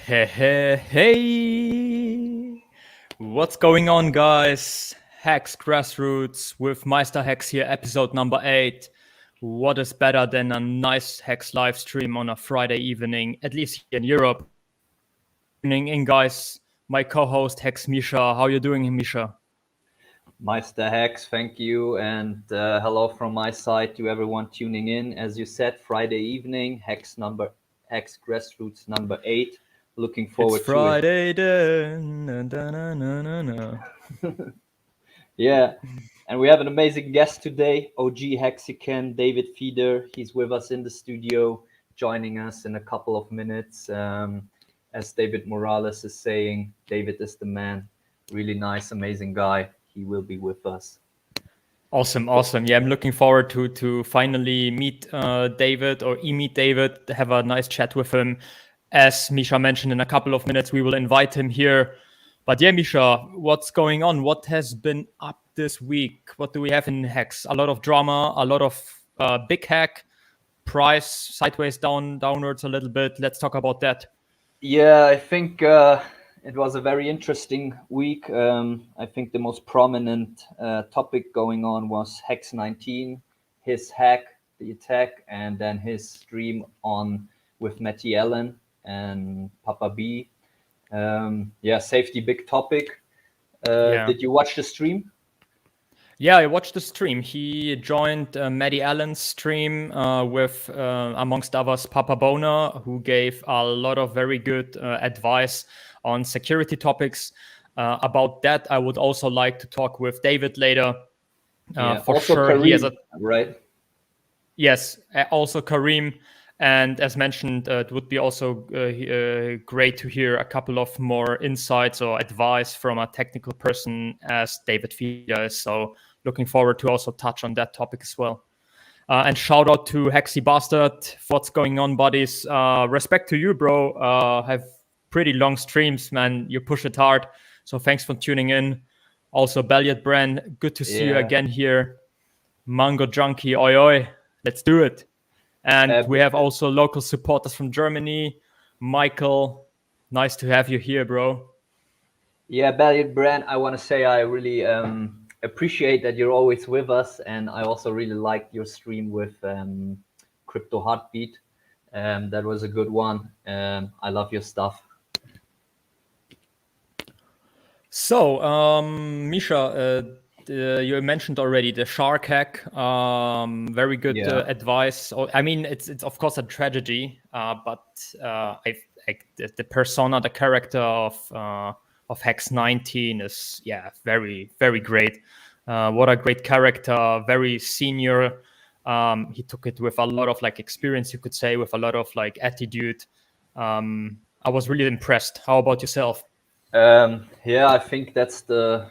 Hey, what's going on, guys? Hex Grassroots with Meister Hex here, episode number 8. What is better than a nice Hex live stream on a Friday evening, at least here in Europe? Evening in, guys. My co-host Hex Misha. How you doing, Misha? Meister Hex, thank you, and hello from my side to everyone tuning in. As you said, Friday evening, Hex Grassroots number 8. Looking forward It's Friday to then. it. Yeah, and we have an amazing guest today, OG Hexican, David Feeder. He's with us in the studio, joining us in a couple of minutes. As David Morales is saying, David is the man. Really nice, amazing guy. He will be with us. Awesome. Yeah, I'm looking forward to finally meet David or meet David, have a nice chat with him. As Misha mentioned, in a couple of minutes, we will invite him here. But yeah, Misha, what's going on? What has been up this week? What do we have in Hex? A lot of drama, a lot of big hack, price sideways downwards a little bit. Let's talk about that. Yeah, I think it was a very interesting week. I think the most prominent topic going on was Hex 19, his hack, the attack, and then his stream on with Matty Allen and Papa B. Safety, big topic. Did you watch the stream? Yeah, I watched the stream. He joined Matty Allen's stream with, amongst others, Papa Bona, who gave a lot of very good advice on security topics. About that, I would also like to talk with David later. For also sure, Kareem, he has right? Yes, also Kareem. And as mentioned, it would be also great to hear a couple of more insights or advice from a technical person as David Feeder is. So looking forward to also touch on that topic as well. And shout out to Hexy Bastard for what's going on, buddies. Respect to you, bro. Have pretty long streams, man. You push it hard. So thanks for tuning in. Also, Belliot Brand, good to see you again here. Mango Junkie, oi oi. Let's do it. And we have also local supporters from Germany. Michael, nice to have you here, bro. Yeah, Belliot Brand, I want to say I really appreciate that you're always with us. And I also really liked your stream with Crypto Heartbeat. That was a good one. I love your stuff. So, Misha, you mentioned already the shark hack. Very good advice. I mean, it's of course a tragedy, but the persona, the character of Hex 19 is very, very great. What a great character, very senior. He took it with a lot of experience, you could say, with a lot of attitude. I was really impressed. How about yourself? I think that's the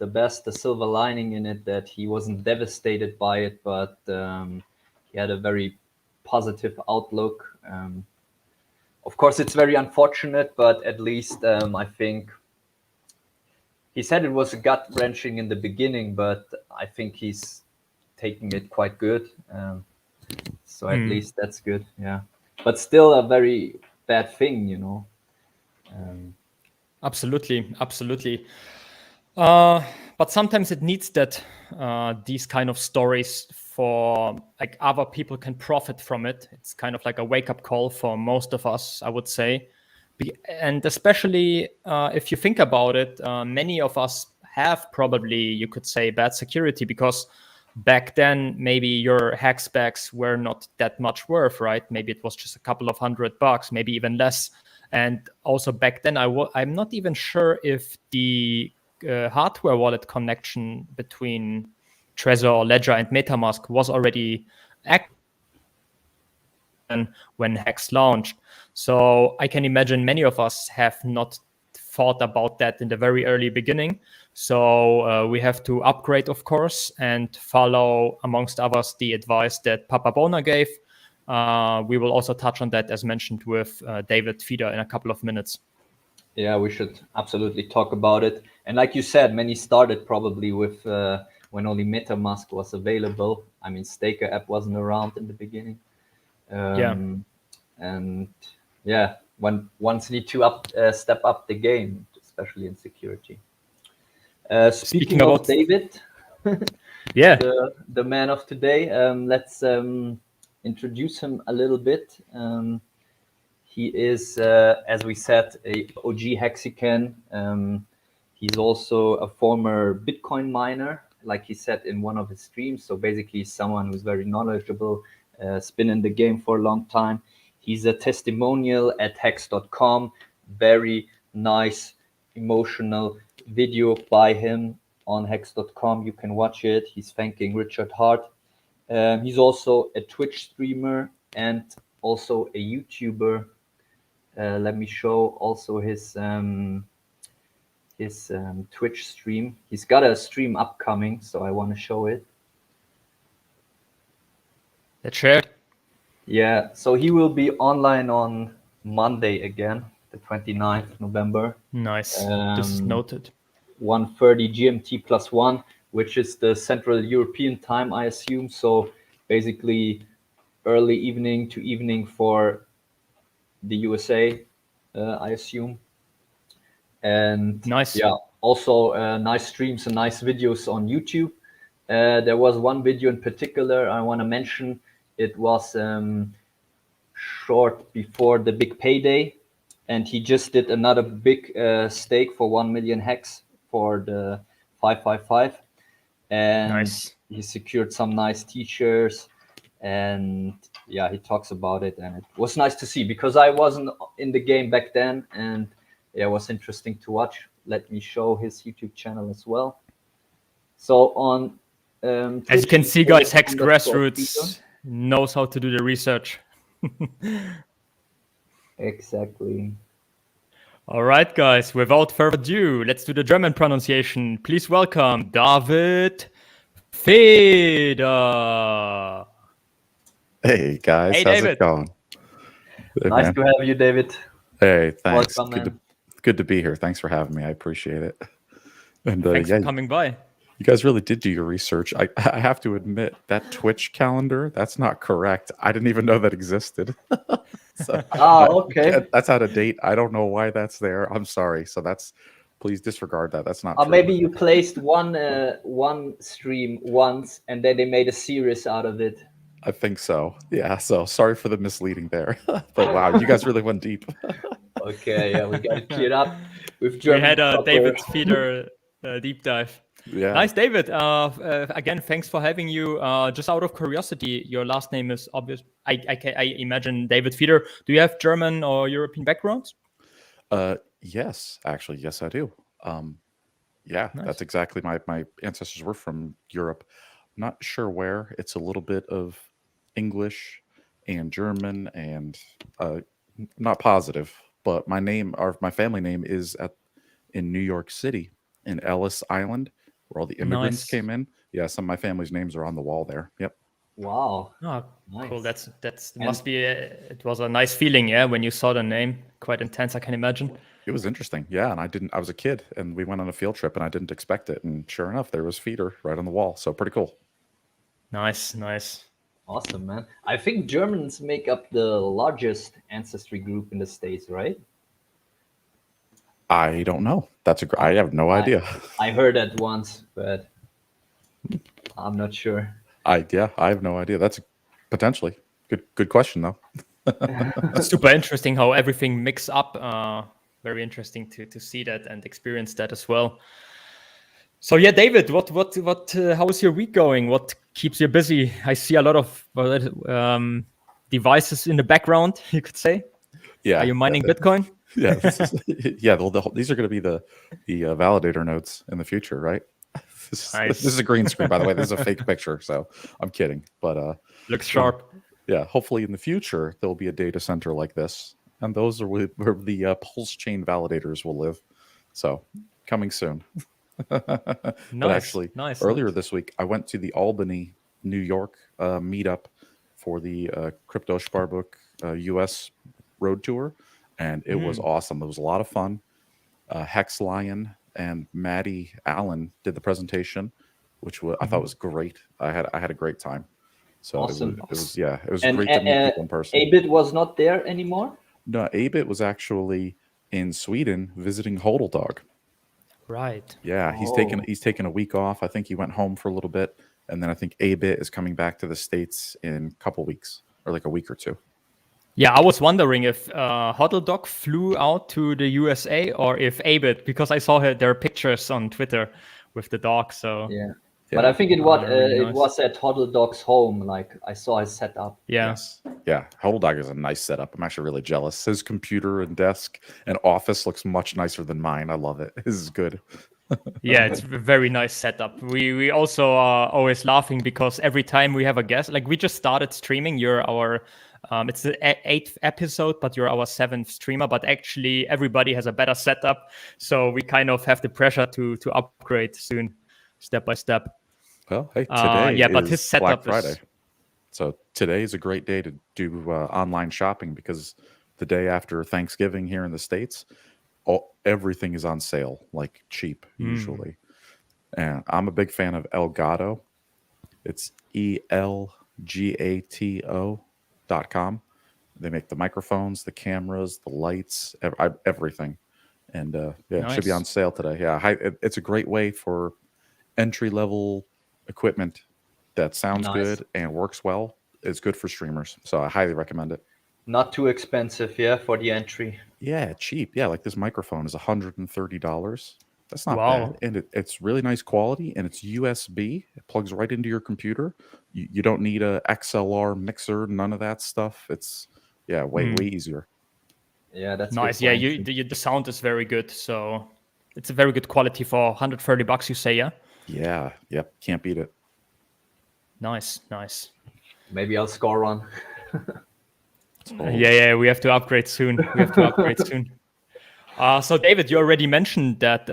best, the silver lining in it, that he wasn't devastated by it, but he had a very positive outlook. Of course, it's very unfortunate, but at least I think he said it was gut-wrenching in the beginning, but I think he's taking it quite good. So at least that's good, yeah. But still a very bad thing, you know. Absolutely. But sometimes it needs that these kind of stories for other people can profit from it. It's kind of like a wake-up call for most of us, I would say. And especially if you think about it, many of us have probably, you could say, bad security, because back then maybe your hack specs were not that much worth, right? Maybe it was just a couple of $100, maybe even less. And also back then, I'm not even sure if the hardware wallet connection between Trezor or Ledger and MetaMask was already active when Hex launched. So I can imagine many of us have not thought about that in the very early beginning. So we have to upgrade, of course, and follow, amongst others, the advice that Papa Bona gave. We will also touch on that, as mentioned, with David Feeder in a couple of minutes. Yeah, we should absolutely talk about it. And like you said, many started probably with when only MetaMask was available. I mean, Staker app wasn't around in the beginning. And ones need to step up the game, especially in security. Speaking of about David, yeah, the man of today, let's introduce him a little bit. He is, as we said, a OG Hexican. He's also a former Bitcoin miner, like he said in one of his streams. So basically, someone who's very knowledgeable, has been in the game for a long time. He's a testimonial at hex.com. Very nice, emotional video by him on hex.com. You can watch it. He's thanking Richard Hart. He's also a Twitch streamer and also a YouTuber. Let me show also his Twitch stream. He's got a stream upcoming, so I want to show it. let's share it. Yeah, so he will be online on Monday again, the 29th November. Nice. This is noted. 1:30 GMT +1, which is the Central European time, I assume. So basically early evening to evening for the USA, I assume. And nice. Yeah, also nice streams and nice videos on YouTube. There was one video in particular I want to mention. It was short before the big payday, and he just did another big stake for 1 million hex for the 555, and nice. He secured some nice t-shirts, and yeah, he talks about it, and it was nice to see because I wasn't in the game back then, and yeah, it was interesting to watch. Let me show his YouTube channel as well. So on as Twitch, you can see, guys, Hex Grassroots knows how to do the research. Exactly. All right, guys, without further ado, let's do the German pronunciation. Please welcome David Feder. Hey, guys. Hey, How's David. it going? Hey, nice man. to have you, David. Hey, thanks. Welcome, Good to be here. Thanks for having me. I appreciate it. And thanks yeah, for coming by. You guys really did do your research. I have to admit, that Twitch calendar, that's not correct. I didn't even know that existed. Okay. That's out of date. I don't know why that's there. I'm sorry. So please disregard that. That's not true. Maybe you placed one stream once, and then they made a series out of it. I think so. Yeah. So sorry for the misleading there. But wow, you guys really went deep. Okay. Yeah, we got it cleared up with German. We had a David Feder deep dive. Yeah. Nice, David. Again, thanks for having you. Just out of curiosity, your last name is obvious. I imagine David Feder. Do you have German or European backgrounds? Yes, actually, yes, I do. Yeah, Nice. That's exactly my ancestors were from Europe. Not sure where. It's a little bit of English and German, and not positive. But my family name is in New York City, in Ellis Island, where all the immigrants came in. Yeah, some of my family's names are on the wall there. Yep. Wow. Oh, nice. Cool. It was a nice feeling, yeah, when you saw the name. Quite intense, I can imagine. It was interesting, yeah. And I was a kid, and we went on a field trip, and I didn't expect it. And sure enough, there was Feder right on the wall. So pretty cool. Nice. Awesome, man. I think Germans make up the largest ancestry group in the States, right? I don't know. I have no idea. I heard that once, but I'm not sure. I have no idea. That's potentially good question though. It's super interesting how everything mix up. Very interesting to see that and experience that as well. So yeah, David, how is your week going? What keeps you busy? I see a lot of devices in the background, you could say. Yeah. Are you mining Bitcoin? Yeah. These are going to be the validator nodes in the future, right? Nice. This is a green screen, by the way. This is a fake picture, so I'm kidding. But looks sharp. Yeah, hopefully in the future there'll be a data center like this, and those are where the pulse chain validators will live. So coming soon. But actually, earlier this week I went to the Albany, New York meetup for the Crypto Sparbook US road tour, and it was awesome. It was a lot of fun. Hex Lion and Maddie Allen did the presentation, which I thought was great. I had a great time. So awesome. It was great to meet people in person. Abit was not there anymore? No, Abit was actually in Sweden visiting Hodeldog. Right. Yeah, he's taken a week off. I think he went home for a little bit, and then I think Abit is coming back to the States in a couple weeks, or like a week or two. Yeah, I was wondering if Hodeldog flew out to the USA or if Abit, because I saw their pictures on Twitter with the dog. So yeah. But I think it was at Hodeldog's home. Like I saw his setup. Yeah. Yes. Yeah. Hodeldog is a nice setup. I'm actually really jealous. His computer and desk and office looks much nicer than mine. I love it. His is good. Yeah, it's a very nice setup. We also are always laughing because every time we have a guest, like we just started streaming, you're our it's the 8th episode, but you're our 7th streamer. But actually, everybody has a better setup, so we kind of have the pressure to upgrade soon, step by step. Well, hey, today but his setup Black Friday, so today is a great day to do online shopping because the day after Thanksgiving here in the States, everything is on sale, like cheap usually. And I'm a big fan of Elgato. It's ELGATO.com. They make the microphones, the cameras, the lights, everything. And nice. It should be on sale today. Yeah, it's a great way for entry level equipment that sounds good and works well. It's good for streamers, so I highly recommend it. Not too expensive, for the entry. Yeah, cheap. Yeah, like this microphone is $130. That's not bad, and it's really nice quality, and it's USB. It plugs right into your computer. You don't need a XLR mixer, none of that stuff. It's way easier. Yeah, that's nice. Yeah, the sound is very good, so it's a very good quality for $130. You say, yeah? Yeah. Yep. Can't beat it. Nice. Maybe I'll score one. Yeah, we have to upgrade soon. So David, you already mentioned that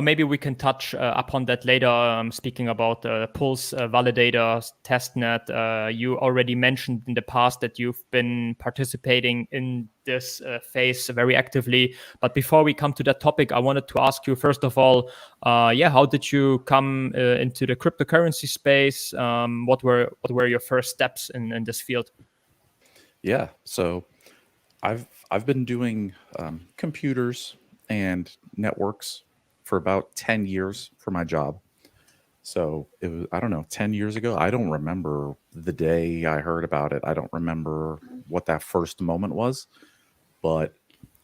maybe we can touch upon that later. Speaking about Pulse Validator testnet, you already mentioned in the past that you've been participating in this phase very actively. But before we come to that topic, I wanted to ask you first of all, how did you come into the cryptocurrency space? What were your first steps in this field? Yeah, so I've been doing computers and networks for about 10 years for my job. So it was, I don't know, 10 years ago. I don't remember the day I heard about it. I don't remember what that first moment was, but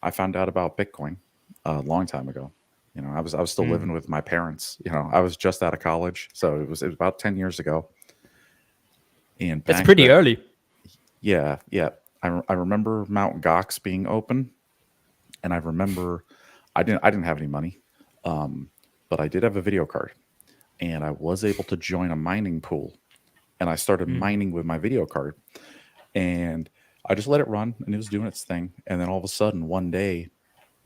I found out about Bitcoin a long time ago. I was still living with my parents. I was just out of college, so it was about 10 years ago. And that's pretty early. Yeah. I remember Mt. Gox being open, and I remember I didn't have any money, but I did have a video card, and I was able to join a mining pool, and I started mining with my video card, and I just let it run, and it was doing its thing, and then all of a sudden one day,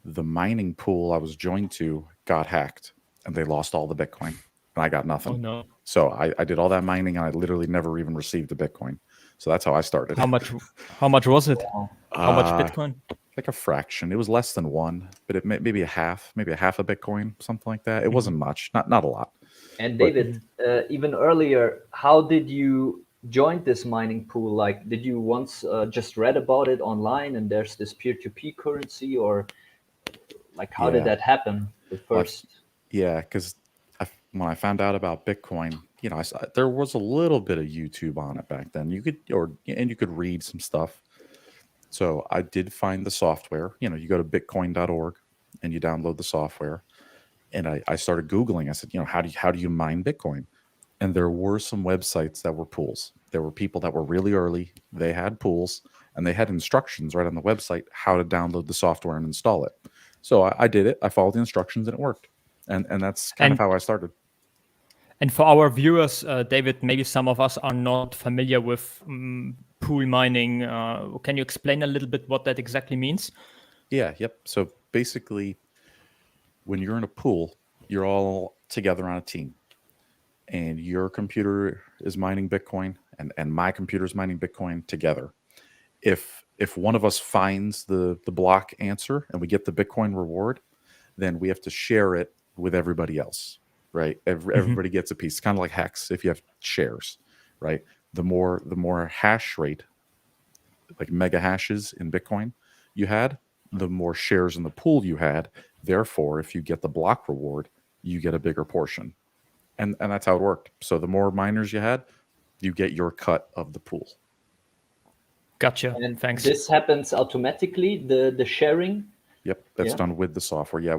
the mining pool I was joined to got hacked, and they lost all the Bitcoin, and I got nothing. Oh no! So I did all that mining, and I literally never even received a Bitcoin. So that's how I started. How much was it? How much Bitcoin? Like a fraction. It was less than one, but it maybe a half a Bitcoin, something like that. It wasn't much, not a lot. And David, even earlier, how did you join this mining pool? Like, did you once just read about it online and there's this peer-to-peer currency, or like how did that happen? The first. Because when I found out about Bitcoin, there was a little bit of YouTube on it back then. You could read some stuff. So I did find the software. You go to bitcoin.org and you download the software. And I started Googling. I said, how do you mine Bitcoin? And there were some websites that were pools. There were people that were really early. They had pools and they had instructions right on the website how to download the software and install it. So I did it. I followed the instructions and it worked. And that's kind of how I started. And for our viewers, David, maybe some of us are not familiar with pool mining. Can you explain a little bit what that exactly means? Yeah, yep. So basically, when you're in a pool, you're all together on a team. And your computer is mining Bitcoin and my computer is mining Bitcoin together. If one of us finds the block answer and we get the Bitcoin reward, then we have to share it with everybody else. Right, everybody gets a piece. It's kind of like Hex. If you have shares, right, the more hash rate, like mega hashes in Bitcoin, you had, the more shares in the pool you had. Therefore, if you get the block reward, you get a bigger portion. And that's how it worked. So the more miners you had, you get your cut of the pool. Gotcha. And thanks. This happens automatically, the sharing? Yep, that's done with the software. Yeah,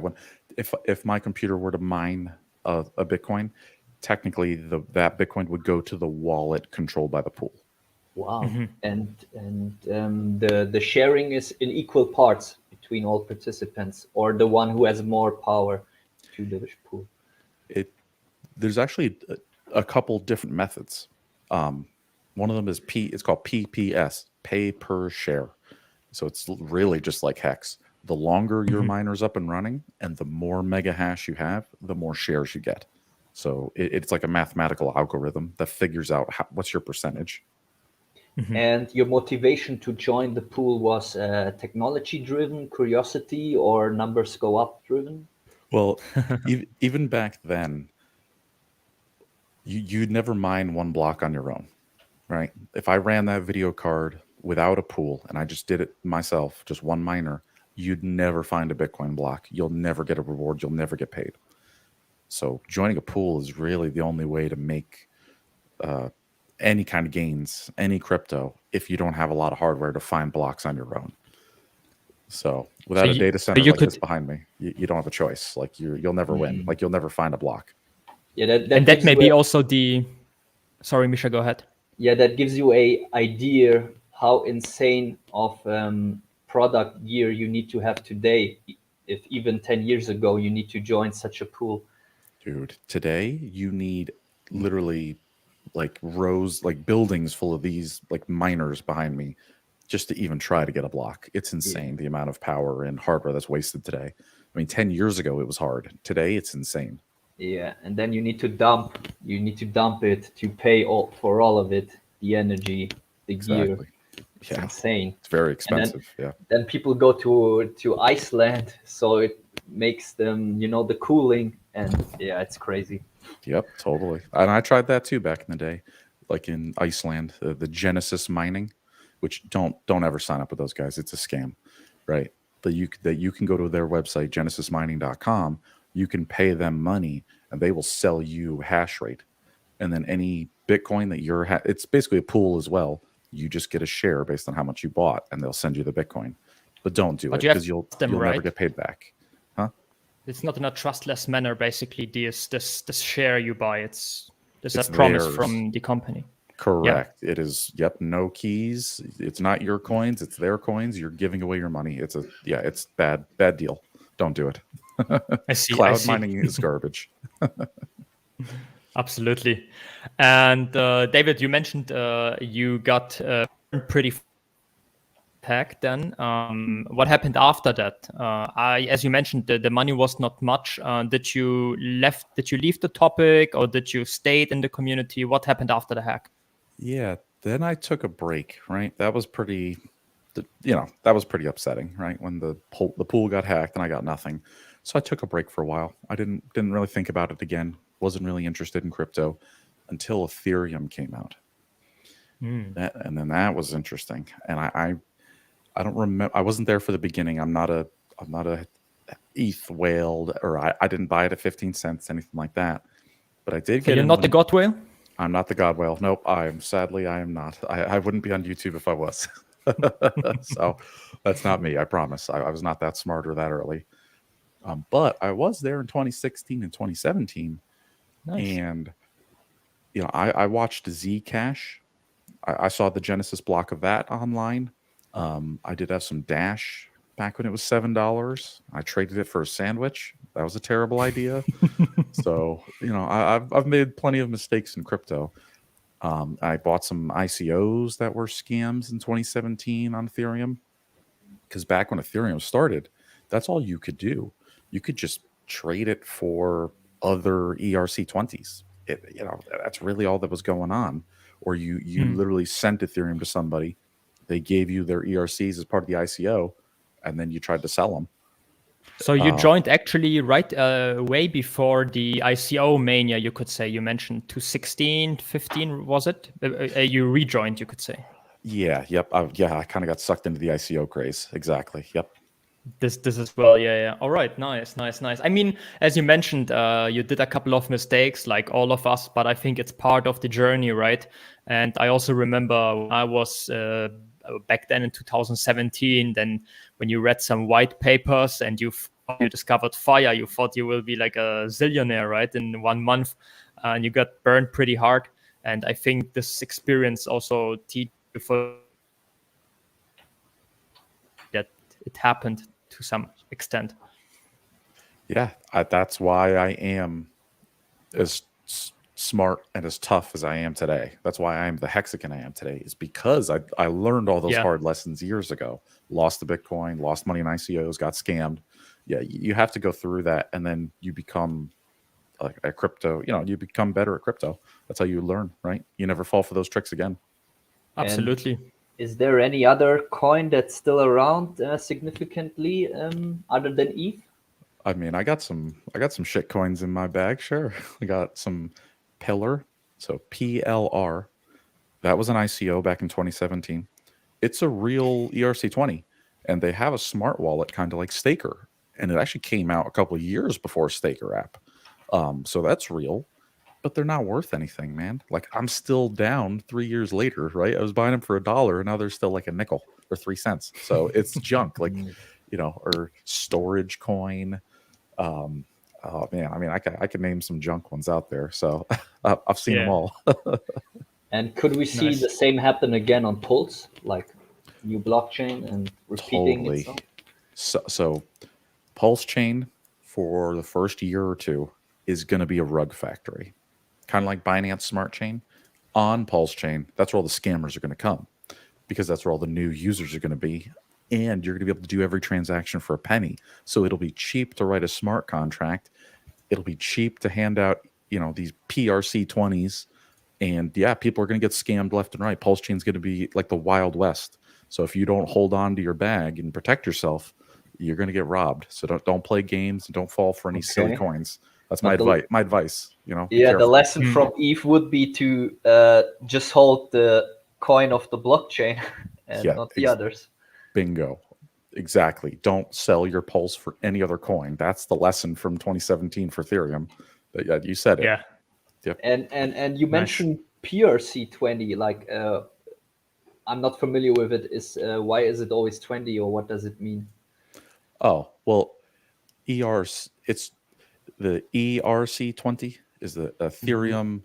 if my computer were to mine a Bitcoin, technically that Bitcoin would go to the wallet controlled by the pool. Wow. And the sharing is in equal parts between all participants, or the one who has more power to the pool? There's actually a couple different methods. One of them is it's called PPS, pay per share. So it's really just like Hex. The longer your miner's up and running and the more mega hash you have, the more shares you get. So it's like a mathematical algorithm that figures out what's your percentage. And your motivation to join the pool was technology driven, curiosity, or numbers go up driven? Well, even back then, you'd never mine one block on your own, right? If I ran that video card without a pool and I just did it myself, just one miner, you'd never find a Bitcoin block. You'll never get a reward. You'll never get paid. So joining a pool is really the only way to make any kind of gains, any crypto, if you don't have a lot of hardware to find blocks on your own. So without a data center like this behind me, you don't have a choice. Like you'll never win. Like you'll never find a block. Yeah, that may be also the. Sorry, Misha, go ahead. Yeah, that gives you a idea how insane of product gear you need to have today. If even 10 years ago you need to join such a pool. Dude, today you need literally like rows, like buildings full of these like miners behind me just to even try to get a block. It's insane the amount of power and hardware that's wasted today. I mean, 10 years ago it was hard. Today it's insane. Yeah, and then you need to dump it to pay for all of it, the energy, the gear. It's insane. It's very expensive. Then people go to Iceland, so it makes them, the cooling, and it's crazy. Yep, totally. And I tried that too back in the day, like in Iceland, the Genesis mining, which don't ever sign up with those guys. It's a scam, right? That you can go to their website, genesismining.com. You can pay them money and they will sell you hash rate. And then any Bitcoin that it's basically a pool as well. You just get a share based on how much you bought and they'll send you the Bitcoin. But don't do it because you'll never get paid back. Huh? It's not in a trustless manner, basically, this share you buy. It's a promise from the company. Correct. Yeah. It is, no keys. It's not your coins, it's their coins. You're giving away your money. It's bad deal. Don't do it. I see. Cloud mining is garbage. Absolutely. And David, you mentioned you got pretty hacked then. What happened after that? As you mentioned, the money was not much. Did you leave the topic, or did you stay in the community? What happened after the hack? Yeah, then I took a break, right? That was pretty upsetting, right? When the pool got hacked and I got nothing. So I took a break for a while. I didn't really think about it again. Wasn't really interested in crypto until Ethereum came out. And then that was interesting. And I don't remember. I wasn't there for the beginning. I'm not a ETH whale, or I didn't buy it at 15 cents, anything like that. But I did get. You're not the God whale? I'm not the God whale. Nope. I am not. I wouldn't be on YouTube if I was. So that's not me. I promise. I was not that smart or that early. But I was there in 2016 and 2017. Nice. And, I watched Zcash. I saw the Genesis block of that online. I did have some Dash back when it was $7. I traded it for a sandwich. That was a terrible idea. So, I've made plenty of mistakes in crypto. I bought some ICOs that were scams in 2017 on Ethereum. Because back when Ethereum started, that's all you could do. You could just trade it for other ERC20s. That's really all that was going on. Or you literally sent Ethereum to somebody. They gave you their ERCs as part of the ICO, and then you tried to sell them. So you joined actually right way before the ICO mania, you could say. You mentioned 2016, 15, was it? You rejoined, you could say. Yeah. Yep. I kind of got sucked into the ICO craze. Exactly. Yep. This as well. Yeah. All right. Nice. I mean, as you mentioned, you did a couple of mistakes like all of us, but I think it's part of the journey, right? And I also remember when I was back then in 2017, then when you read some white papers and you discovered FIRE, you thought you will be like a zillionaire, right, in 1 month, and you got burned pretty hard. And I think this experience also teach you for that it happened to some extent. Yeah, that's why I am as smart and as tough as I am today. That's why I am the Hexagon I am today, is because I learned all those hard lessons years ago. Lost the Bitcoin, lost money in ICOs, got scammed. Yeah, you have to go through that, and then you become like a crypto. You become better at crypto. That's how you learn, right? You never fall for those tricks again. Absolutely. And is there any other coin that's still around significantly other than ETH? I mean, I got some shit coins in my bag. Sure, I got some Pillar. So PLR. That was an ICO back in 2017. It's a real ERC20, and they have a smart wallet kind of like Staker, and it actually came out a couple of years before Staker app. So that's real, but they're not worth anything, man. Like, I'm still down 3 years later, right? I was buying them for $1, and now they're still like a nickel or 3 cents. So it's junk, like, or Storage Coin. Oh man, I mean, I could name some junk ones out there. So I've seen them all. And could we see the same happen again on Pulse, like new blockchain and repeating itself? So Pulse chain for the first year or two is going to be a rug factory, kind of like Binance Smart Chain. On Pulse chain, that's where all the scammers are going to come, because that's where all the new users are going to be. And you're going to be able to do every transaction for a penny. So it'll be cheap to write a smart contract. It'll be cheap to hand out, these PRC20s. And yeah, people are going to get scammed left and right. Pulse chain's going to be like the Wild West. So if you don't hold on to your bag and protect yourself, you're going to get robbed. So don't play games and don't fall for any silly coins. That's my advice. Yeah, the lesson from ETH would be to just hold the coin of the blockchain and not the others. Bingo. Exactly. Don't sell your Pulse for any other coin. That's the lesson from 2017 for Ethereum. Yeah, you said it. Yeah. Yep. And you mentioned PRC20. Like, I'm not familiar with it. Why is it always 20, or what does it mean? Oh, well, it's the ERC20 is the Ethereum.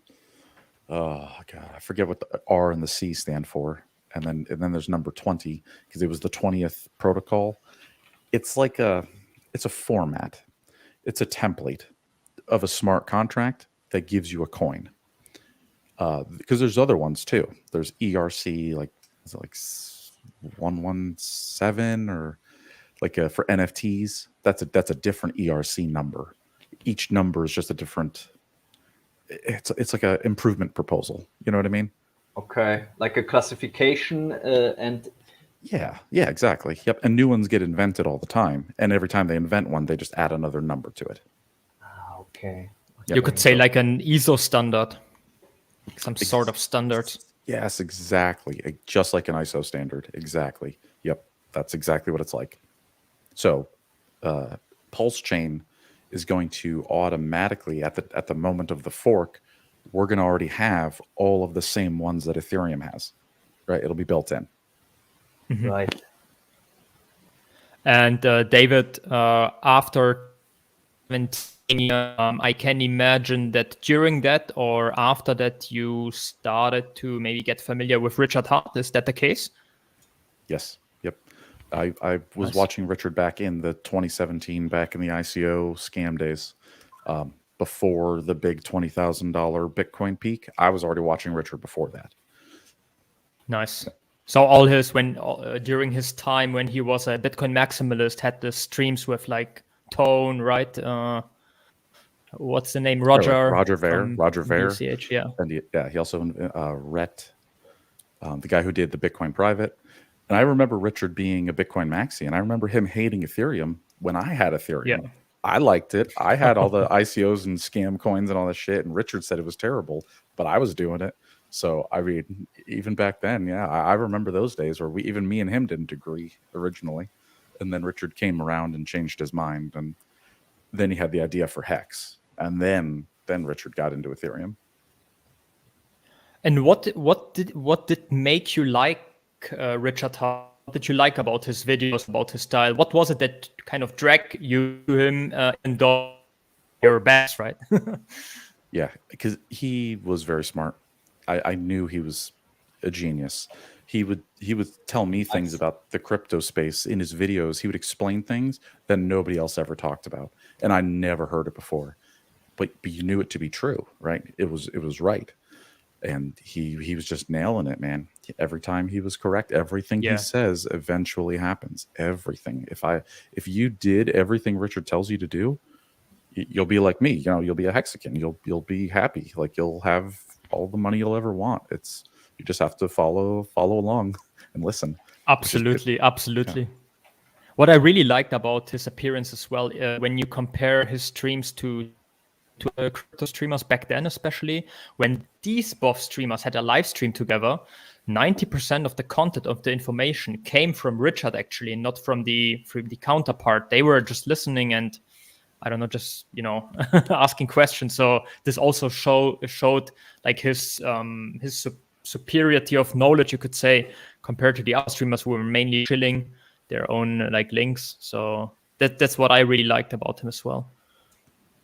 Oh God, I forget what the R and the C stand for. And then there's number 20, because it was the 20th protocol. It's like it's a format. It's a template of a smart contract that gives you a coin. Because there's other ones too. There's ERC, like, is it like 117, or like for NFTs? That's a different ERC number. Each number is just a different. It's like an improvement proposal. You know what I mean? Okay, like a classification and. Yeah, exactly. Yep, and new ones get invented all the time, and every time they invent one, they just add another number to it. Okay. You could say like an ISO standard, some sort of standard. Yes, exactly. Just like an ISO standard. Exactly. Yep, that's exactly what it's like. So, Pulse chain is going to automatically, at the moment of the fork, we're going to already have all of the same ones that Ethereum has, right? It'll be built in. Mm-hmm. Right. And David, after 17, I can imagine that during that or after that, you started to maybe get familiar with Richard Hart. Is that the case? Yes. Yep. I was watching Richard back in the 2017, back in the ICO scam days. Before the big $20,000 Bitcoin peak, I was already watching Richard before that. Nice. So all during his time when he was a Bitcoin maximalist, had the streams with like Tone, right? What's the name? Roger Ver. UCH, yeah. And he also Rhett, the guy who did the Bitcoin private. And I remember Richard being a Bitcoin maxi, and I remember him hating Ethereum when I had Ethereum. Yeah. I liked it. I had all the ICOs and scam coins and all that shit, and Richard said it was terrible, but I was doing it. So I mean, even back then, yeah, I remember those days where me and him didn't agree originally, and then Richard came around and changed his mind, and then he had the idea for Hex, and then Richard got into Ethereum. And what did make you like Richard? What did you like about his videos, about his style? What was it that kind of dragged you to him and your best, right? Yeah, because he was very smart. I knew he was a genius. He would tell me things about the crypto space in his videos. He would explain things that nobody else ever talked about, and I never heard it before. But you knew it to be true, right? It was right, and he was just nailing it, man. Every time he was correct. Everything he says eventually happens. Everything. If you did everything Richard tells you to do, you'll be like me. You know, you'll be a Hexican. You'll be happy. Like, you'll have all the money you'll ever want. You just have to follow along and listen. Absolutely. Yeah. What I really liked about his appearance as well, when you compare his streams to crypto streamers back then, especially when these both streamers had a live stream together, 90% of the content of the information came from Richard, actually, not from the counterpart. They were just listening and, I don't know, just, asking questions. So this also showed like his superiority of knowledge, you could say, compared to the other streamers who were mainly chilling their own like links. So that's what I really liked about him as well.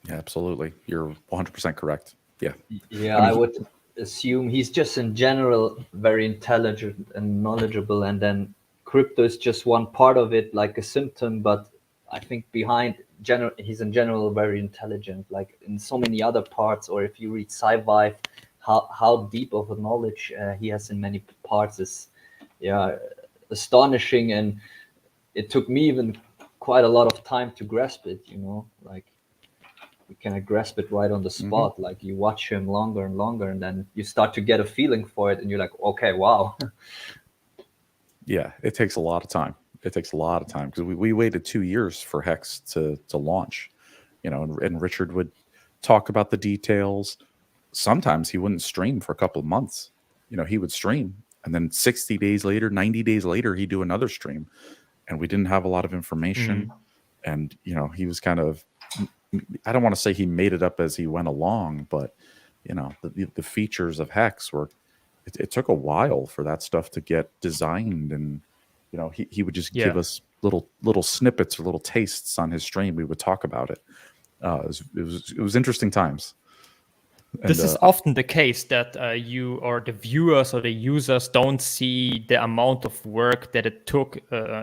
Yeah, absolutely. You're 100% correct. Yeah. Yeah, I would assume he's just in general very intelligent and knowledgeable, and then crypto is just one part of it, like a symptom, but I think he's in general very intelligent, like in so many other parts. Or if you read Sci-Fi, how deep of a knowledge he has in many parts is astonishing, and it took me even quite a lot of time to grasp it, like you cannot grasp it right on the spot. Mm-hmm. Like, you watch him longer and longer, and then you start to get a feeling for it, and you're like, okay, wow. Yeah, it takes a lot of time. Because we waited 2 years for Hex to launch, and Richard would talk about the details. Sometimes he wouldn't stream for a couple of months. He would stream, and then 60 days later, 90 days later, he'd do another stream, and we didn't have a lot of information. And, he was kind of, I don't want to say he made it up as he went along, but, the features of Hex were, it took a while for that stuff to get designed. And, he would just give us little snippets or little tastes on his stream. We would talk about it. It was interesting times. This is often the case that you or the viewers or the users don't see the amount of work that it took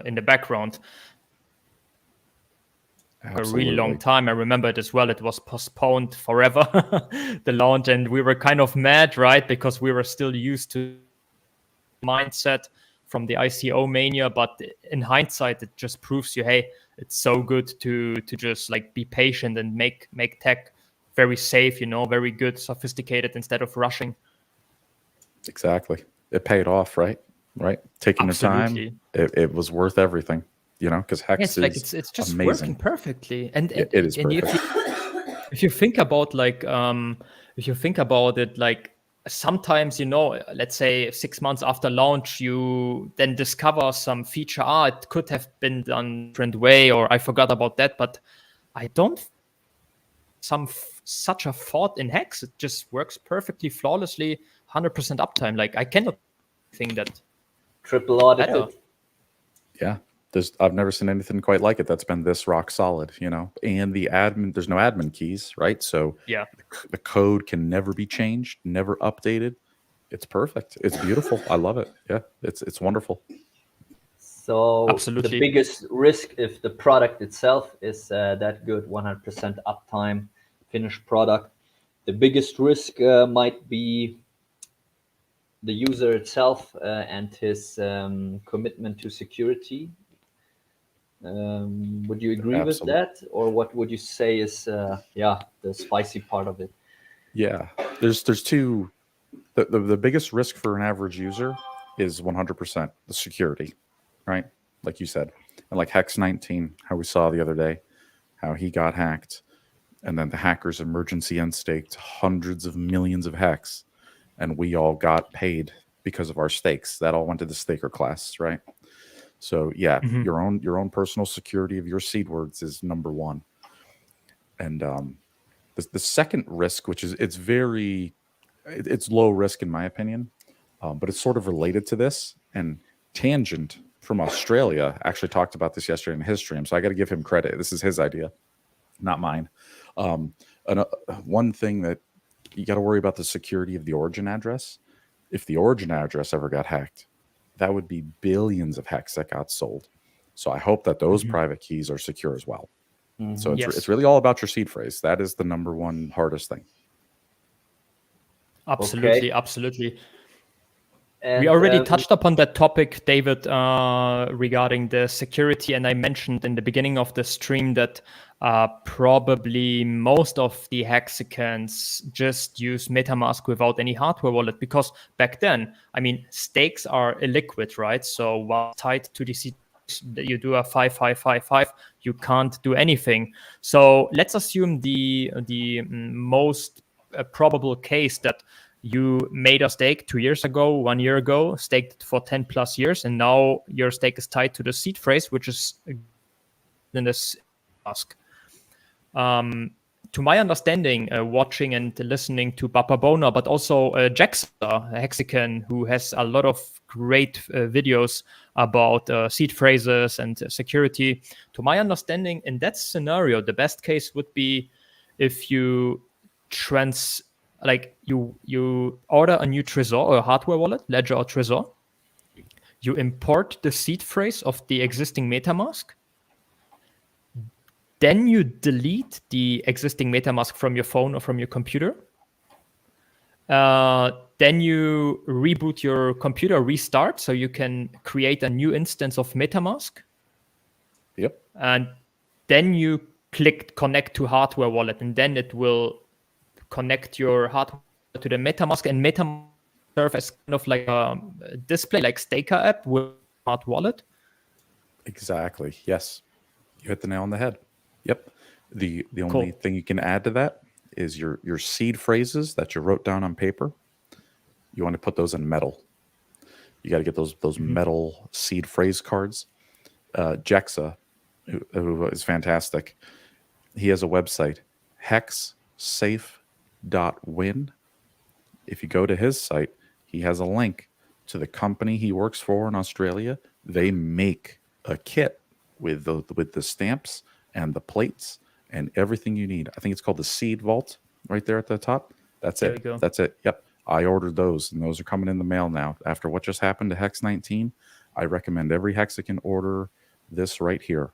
in the background. Absolutely. A really long time. I remember it as well. It was postponed forever, the launch, and we were kind of mad, right? Because we were still used to mindset from the ICO mania. But in hindsight, it just proves you, hey, it's so good to just like be patient and make tech very safe, very good, sophisticated, instead of rushing. Exactly. It paid off, right? Taking Absolutely. the time, it was worth everything. Because Hex is it's just amazing. Working perfectly, and it is perfect. If you think about it, like sometimes let's say 6 months after launch, you then discover some feature. It could have been done a different way, or I forgot about that. But I don't such a thought in Hex. It just works perfectly, flawlessly, 100% uptime. Like, I cannot think that triple audited. Yeah. I've never seen anything quite like it that's been this rock solid, and the admin, there's no admin keys, right? So the code can never be changed, never updated. It's perfect. It's beautiful. I love it. Yeah, it's wonderful. So absolutely, the biggest risk if the product itself is that good, 100% uptime, finished product, the biggest risk might be the user itself and his commitment to security. Would you agree with that, or what would you say is the spicy part of it? Yeah, there's two. The biggest risk for an average user is 100% the security, right? Like you said, and like Hex 19, how we saw the other day, how he got hacked, and then the hackers emergency unstaked hundreds of millions of Hex, and we all got paid because of our stakes. That all went to the staker class, right? So yeah, your own personal security of your seed words is number one. And the second risk, which is it's low risk in my opinion, but it's sort of related to this. And Tangent from Australia actually talked about this yesterday in his stream, so I got to give him credit. This is his idea, not mine. One thing that you got to worry about the security of the origin address. If the origin address ever got hacked, that would be billions of hex that got sold. So I hope that those private keys are secure as well. So it's really all about your seed phrase. That is the number one hardest thing. Absolutely, absolutely. And, we already touched upon that topic, David, regarding the security. And I mentioned in the beginning of the stream that probably most of the hexagons just use MetaMask without any hardware wallet, because back then, I mean, stakes are illiquid, right? So while tied to the seed, you do a 5-5-5-5, you can't do anything. So let's assume the most probable case that you made a stake 2 years ago, 1 year ago, staked for 10 plus years, and now your stake is tied to the seed phrase, which is in this ask. To my understanding, watching and listening to Bababona, but also Jaxa, a hexagon who has a lot of great videos about seed phrases and security. To my understanding, in that scenario, the best case would be if you you order a new Trezor or a hardware wallet, Ledger or Trezor. You import the seed phrase of the existing MetaMask. Then you delete the existing MetaMask from your phone or from your computer. Then you reboot your computer, restart, so you can create a new instance of MetaMask. Yep. And then you click connect to hardware wallet, and then it will connect your hardware to the MetaMask, and MetaMask serve as kind of like a display, like Staker app with smart wallet. Exactly. Yes, you hit the nail on the head. Yep. The only thing you can add to that is your seed phrases that you wrote down on paper. You want to put those in metal. You got to get those metal seed phrase cards. Jaxa, who is fantastic, he has a website, hexsafe.win. If you go to his site, he has a link to the company he works for in Australia. They make a kit with the stamps and the plates and everything you need. I think it's called the Seed Vault right there at the top. That's it. That's it. Yep. I ordered those, and those are coming in the mail now. After what just happened to Hex 19, I recommend every hexagon order this right here,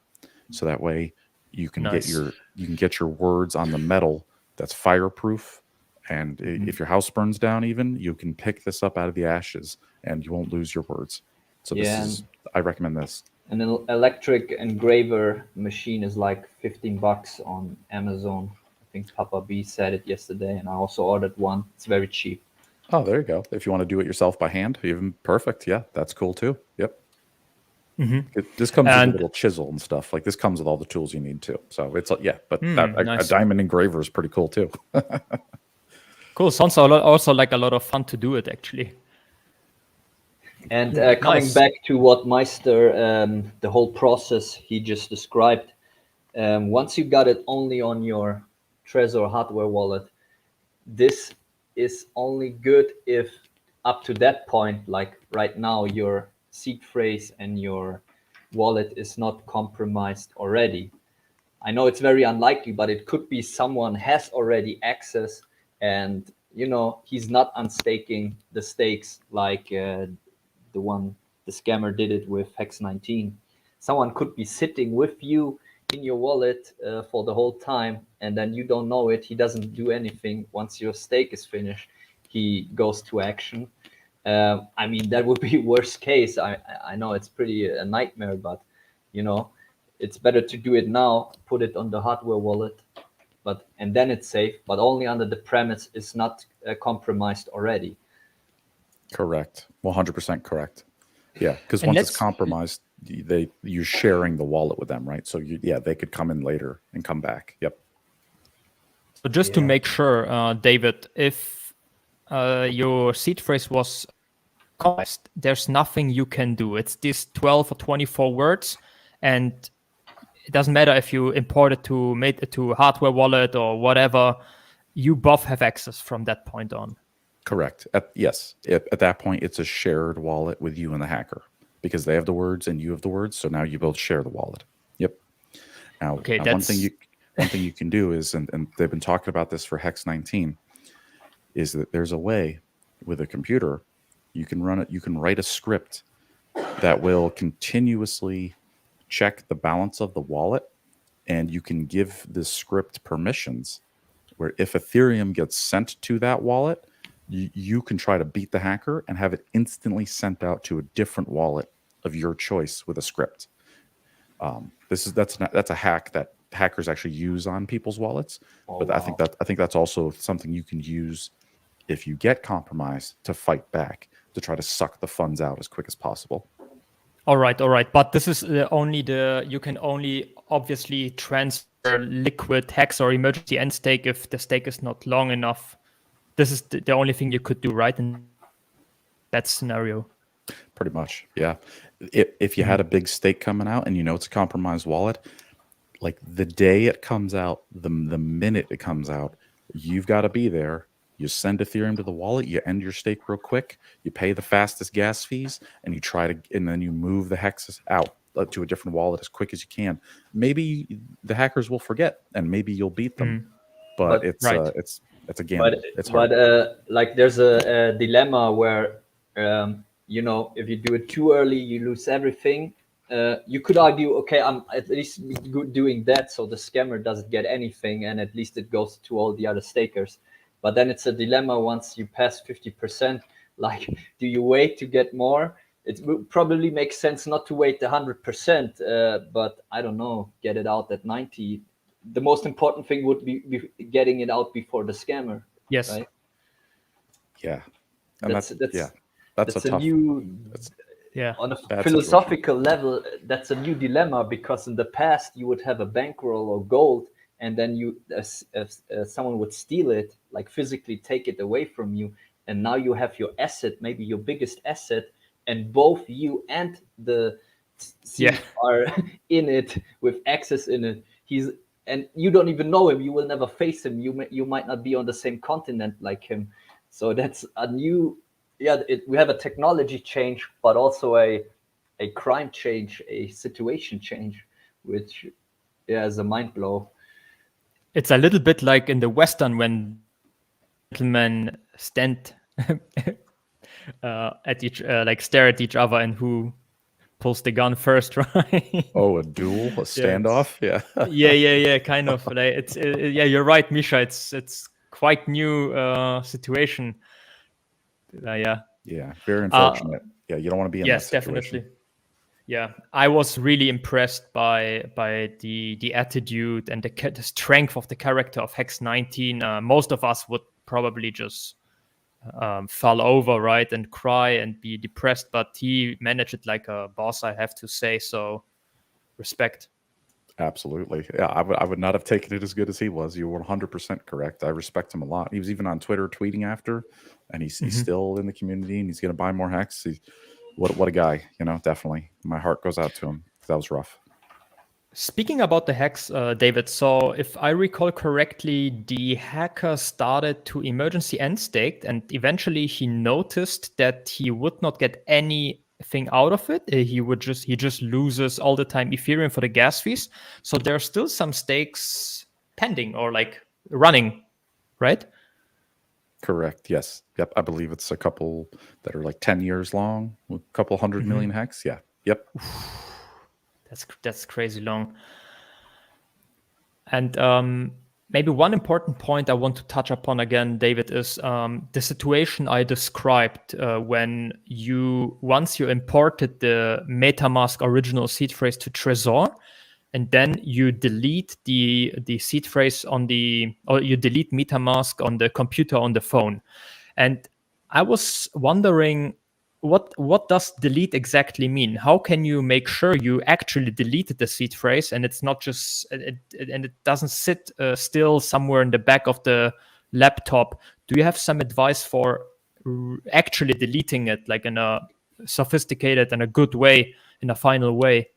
so that way you can get your words on the metal that's fireproof. And if your house burns down, even, you can pick this up out of the ashes, and you won't lose your words. So I recommend this. And an electric engraver machine is like $15 on Amazon. I think Papa B said it yesterday, and I also ordered one. It's very cheap. Oh, there you go. If you want to do it yourself by hand, even perfect. Yeah, that's cool too. Yep. This comes with a little chisel and stuff. Like, this comes with all the tools you need too. So it's but nice. A diamond engraver is pretty cool too. Cool. Sounds also like a lot of fun to do it, actually. And coming back to what Meister, the whole process he just described, once you got it only on your Trezor hardware wallet, this is only good if up to that point, like right now, your seed phrase and your wallet is not compromised already. I know it's very unlikely, but it could be someone has already access, and he's not unstaking the stakes like the scammer did it with Hex 19. Someone could be sitting with you in your wallet for the whole time, and then you don't know it. He doesn't do anything. Once your stake is finished, he goes to action. I mean, that would be worst case. I know it's pretty a nightmare, but it's better to do it now, put it on the hardware wallet, and then it's safe, but only under the premise it's not compromised already. Correct. 100% correct. Yeah, because once it's compromised, you're sharing the wallet with them, right? So they could come in later and come back. Yep. So just to make sure, David, if your seed phrase was compromised, there's nothing you can do. It's these 12 or 24 words, and it doesn't matter if you import it to hardware wallet or whatever. You both have access from that point on. Correct. At that point, it's a shared wallet with you and the hacker, because they have the words and you have the words. So now you both share the wallet. Yep. Now, one thing you can do is, and they've been talking about this for Hex 19, is that there's a way with a computer you can run it. You can write a script that will continuously check the balance of the wallet, and you can give this script permissions where if Ethereum gets sent to that wallet, you can try to beat the hacker and have it instantly sent out to a different wallet of your choice with a script. That's a hack that hackers actually use on people's wallets. But wow. I think that's also something you can use if you get compromised to fight back, to try to suck the funds out as quick as possible. All right. But this is you can only obviously transfer liquid Hex or emergency end stake if the stake is not long enough. This is the only thing you could do, right, in that scenario? Pretty much, yeah. If you had a big stake coming out and you know it's a compromised wallet, like the day it comes out, the minute it comes out, you've got to be there. You send Ethereum to the wallet, you end your stake real quick, you pay the fastest gas fees, and then you move the hexes out to a different wallet as quick as you can. Maybe the hackers will forget, and maybe you'll beat them. But it's a gamble. It's hard. But like there's a dilemma where if you do it too early, you lose everything. You could argue, okay, I'm at least good doing that, so the scammer doesn't get anything, and at least it goes to all the other stakers. But then it's a dilemma once you pass 50%. Like, do you wait to get more? It would probably make sense not to wait 100%, but I don't know, get it out at 90. The most important thing would be getting it out before the scammer. Yes. Right? Yeah. And that's a tough. On a philosophical level, that's a new dilemma, because in the past you would have a bankroll or gold, and then someone would steal it, like physically take it away from you, and now you have your asset, maybe your biggest asset, and both you and the thief are in it with access in it. And you don't even know him. You will never face him. You might not be on the same continent like him. So that's a new. We have a technology change, but also a crime change, a situation change, which is a mind blow. It's a little bit like in the Western when gentlemen stand at stare at each other and who pulls the gun first, right? Oh, a duel, a standoff, yeah, kind of. Like it's you're right, Misha. It's quite new situation. Yeah, very unfortunate. You don't want to be in that situation. Definitely. Yeah, I was really impressed by the attitude and the strength of the character of Hex 19. Most of us would probably just fall over, right, and cry and be depressed, but he managed it like a boss, I have to say. So, respect. Absolutely. Yeah, I would not have taken it as good as he was. You were 100% correct. I respect him a lot. He was even on Twitter tweeting after, and he's still in the community, and he's going to buy more Hex. What a guy, definitely. My heart goes out to him. That was rough. Speaking about the Hex, David, so if I recall correctly, the hacker started to emergency end stake, and eventually he noticed that he would not get anything out of it. He just loses all the time Ethereum for the gas fees. So there are still some stakes pending or like running, right? Correct. Yes. Yep. I believe it's a couple that are like 10 years long, a couple 100 million Hex. Yeah. Yep. That's crazy long. And maybe one important point I want to touch upon again, David, is the situation I described when once you imported the MetaMask original seed phrase to Trezor, and then you delete the seed phrase or you delete MetaMask on the computer on the phone. And I was wondering, what does delete exactly mean? How can you make sure you actually deleted the seed phrase and it's not just and it doesn't sit still somewhere in the back of the laptop, do you have some advice for actually deleting it, like in a sophisticated and a good way, in a final way?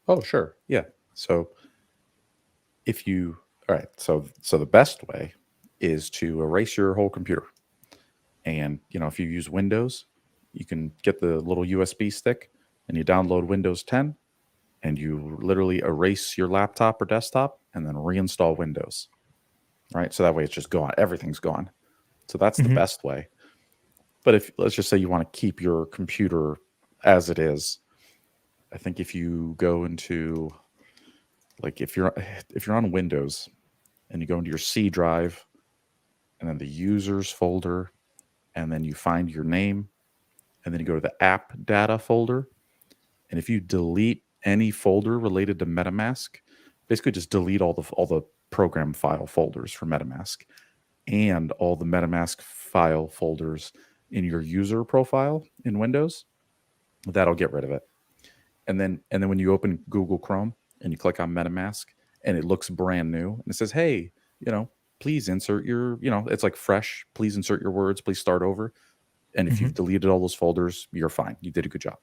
Oh, sure. Yeah. So so the best way is to erase your whole computer. And, if you use Windows, you can get the little USB stick and you download Windows 10 and you literally erase your laptop or desktop and then reinstall Windows. Right? So that way it's just gone. Everything's gone. So that's the best way. But if, let's just say you want to keep your computer as it is, I think if you go into, like, if you're on Windows and you go into your C drive and then the users folder, and then you find your name, and then you go to the app data folder, and if you delete any folder related to MetaMask, basically just delete all the program file folders for MetaMask and all the MetaMask file folders in your user profile in Windows, that'll get rid of it. And then when you open Google Chrome and you click on MetaMask and it looks brand new and it says, hey, please insert your, it's like fresh, please insert your words, please start over. And if you've deleted all those folders, you're fine. You did a good job.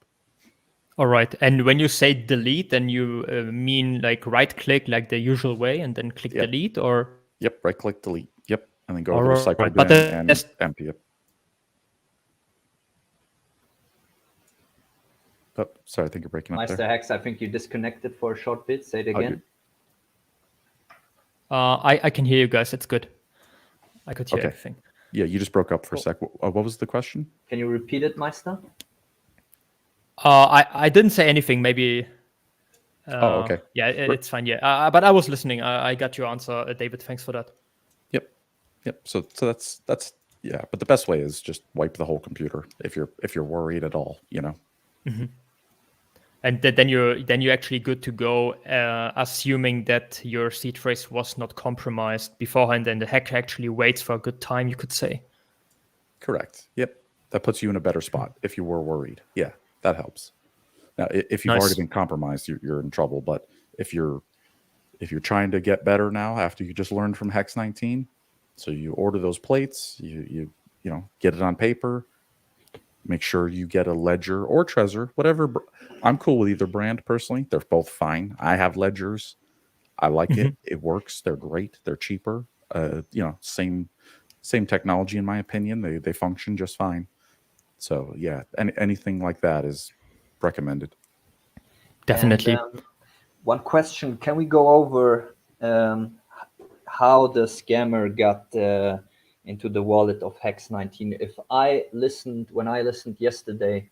All right. And when you say delete, then you mean like right click like the usual way and then click delete, or? Yep. Right click delete. Yep. And then go to the recycle bin and empty it. Oh, sorry. I think you're breaking up Meister there. Hex, I think you disconnected for a short bit. Say it again. I can hear you guys. It's good. I could hear everything. Yeah, you just broke up for a sec. What was the question? Can you repeat it, Meister? I didn't say anything. Maybe. Okay. Yeah, it's fine. Yeah, but I was listening. I got your answer, David. Thanks for that. Yep. So that's yeah. But the best way is just wipe the whole computer if you're worried at all. And then you're actually good to go, assuming that your seed phrase was not compromised beforehand, and the hacker actually waits for a good time, you could say. Correct. Yep. That puts you in a better spot if you were worried. Yeah, that helps. Now, if you've already been compromised, you're in trouble. But if you're trying to get better now after you just learned from Hex 19, so you order those plates, you get it on paper. Make sure you get a Ledger or Trezor, whatever. I'm cool with either brand personally. They're both fine. I have Ledgers. I like it. It works. They're great. They're cheaper. Same technology in my opinion. They function just fine. So yeah, anything like that is recommended. Definitely. And, one question: can we go over how the scammer got into the wallet of Hex 19? When I listened yesterday,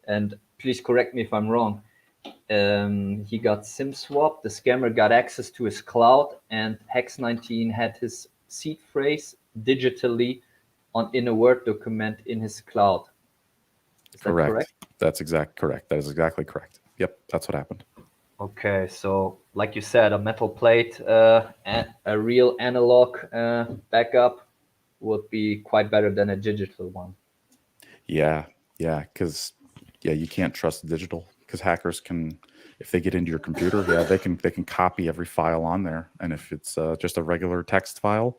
and please correct me if I'm wrong, he got SIM swapped. The scammer got access to his cloud, and Hex 19 had his seed phrase digitally in a Word document in his cloud. Is that correct? That's correct. That is exactly correct. Yep, that's what happened. Okay, so like you said, a metal plate, a real analog backup would be quite better than a digital one. Yeah, because you can't trust digital, because hackers can, if they get into your computer, they can copy every file on there, and if it's just a regular text file,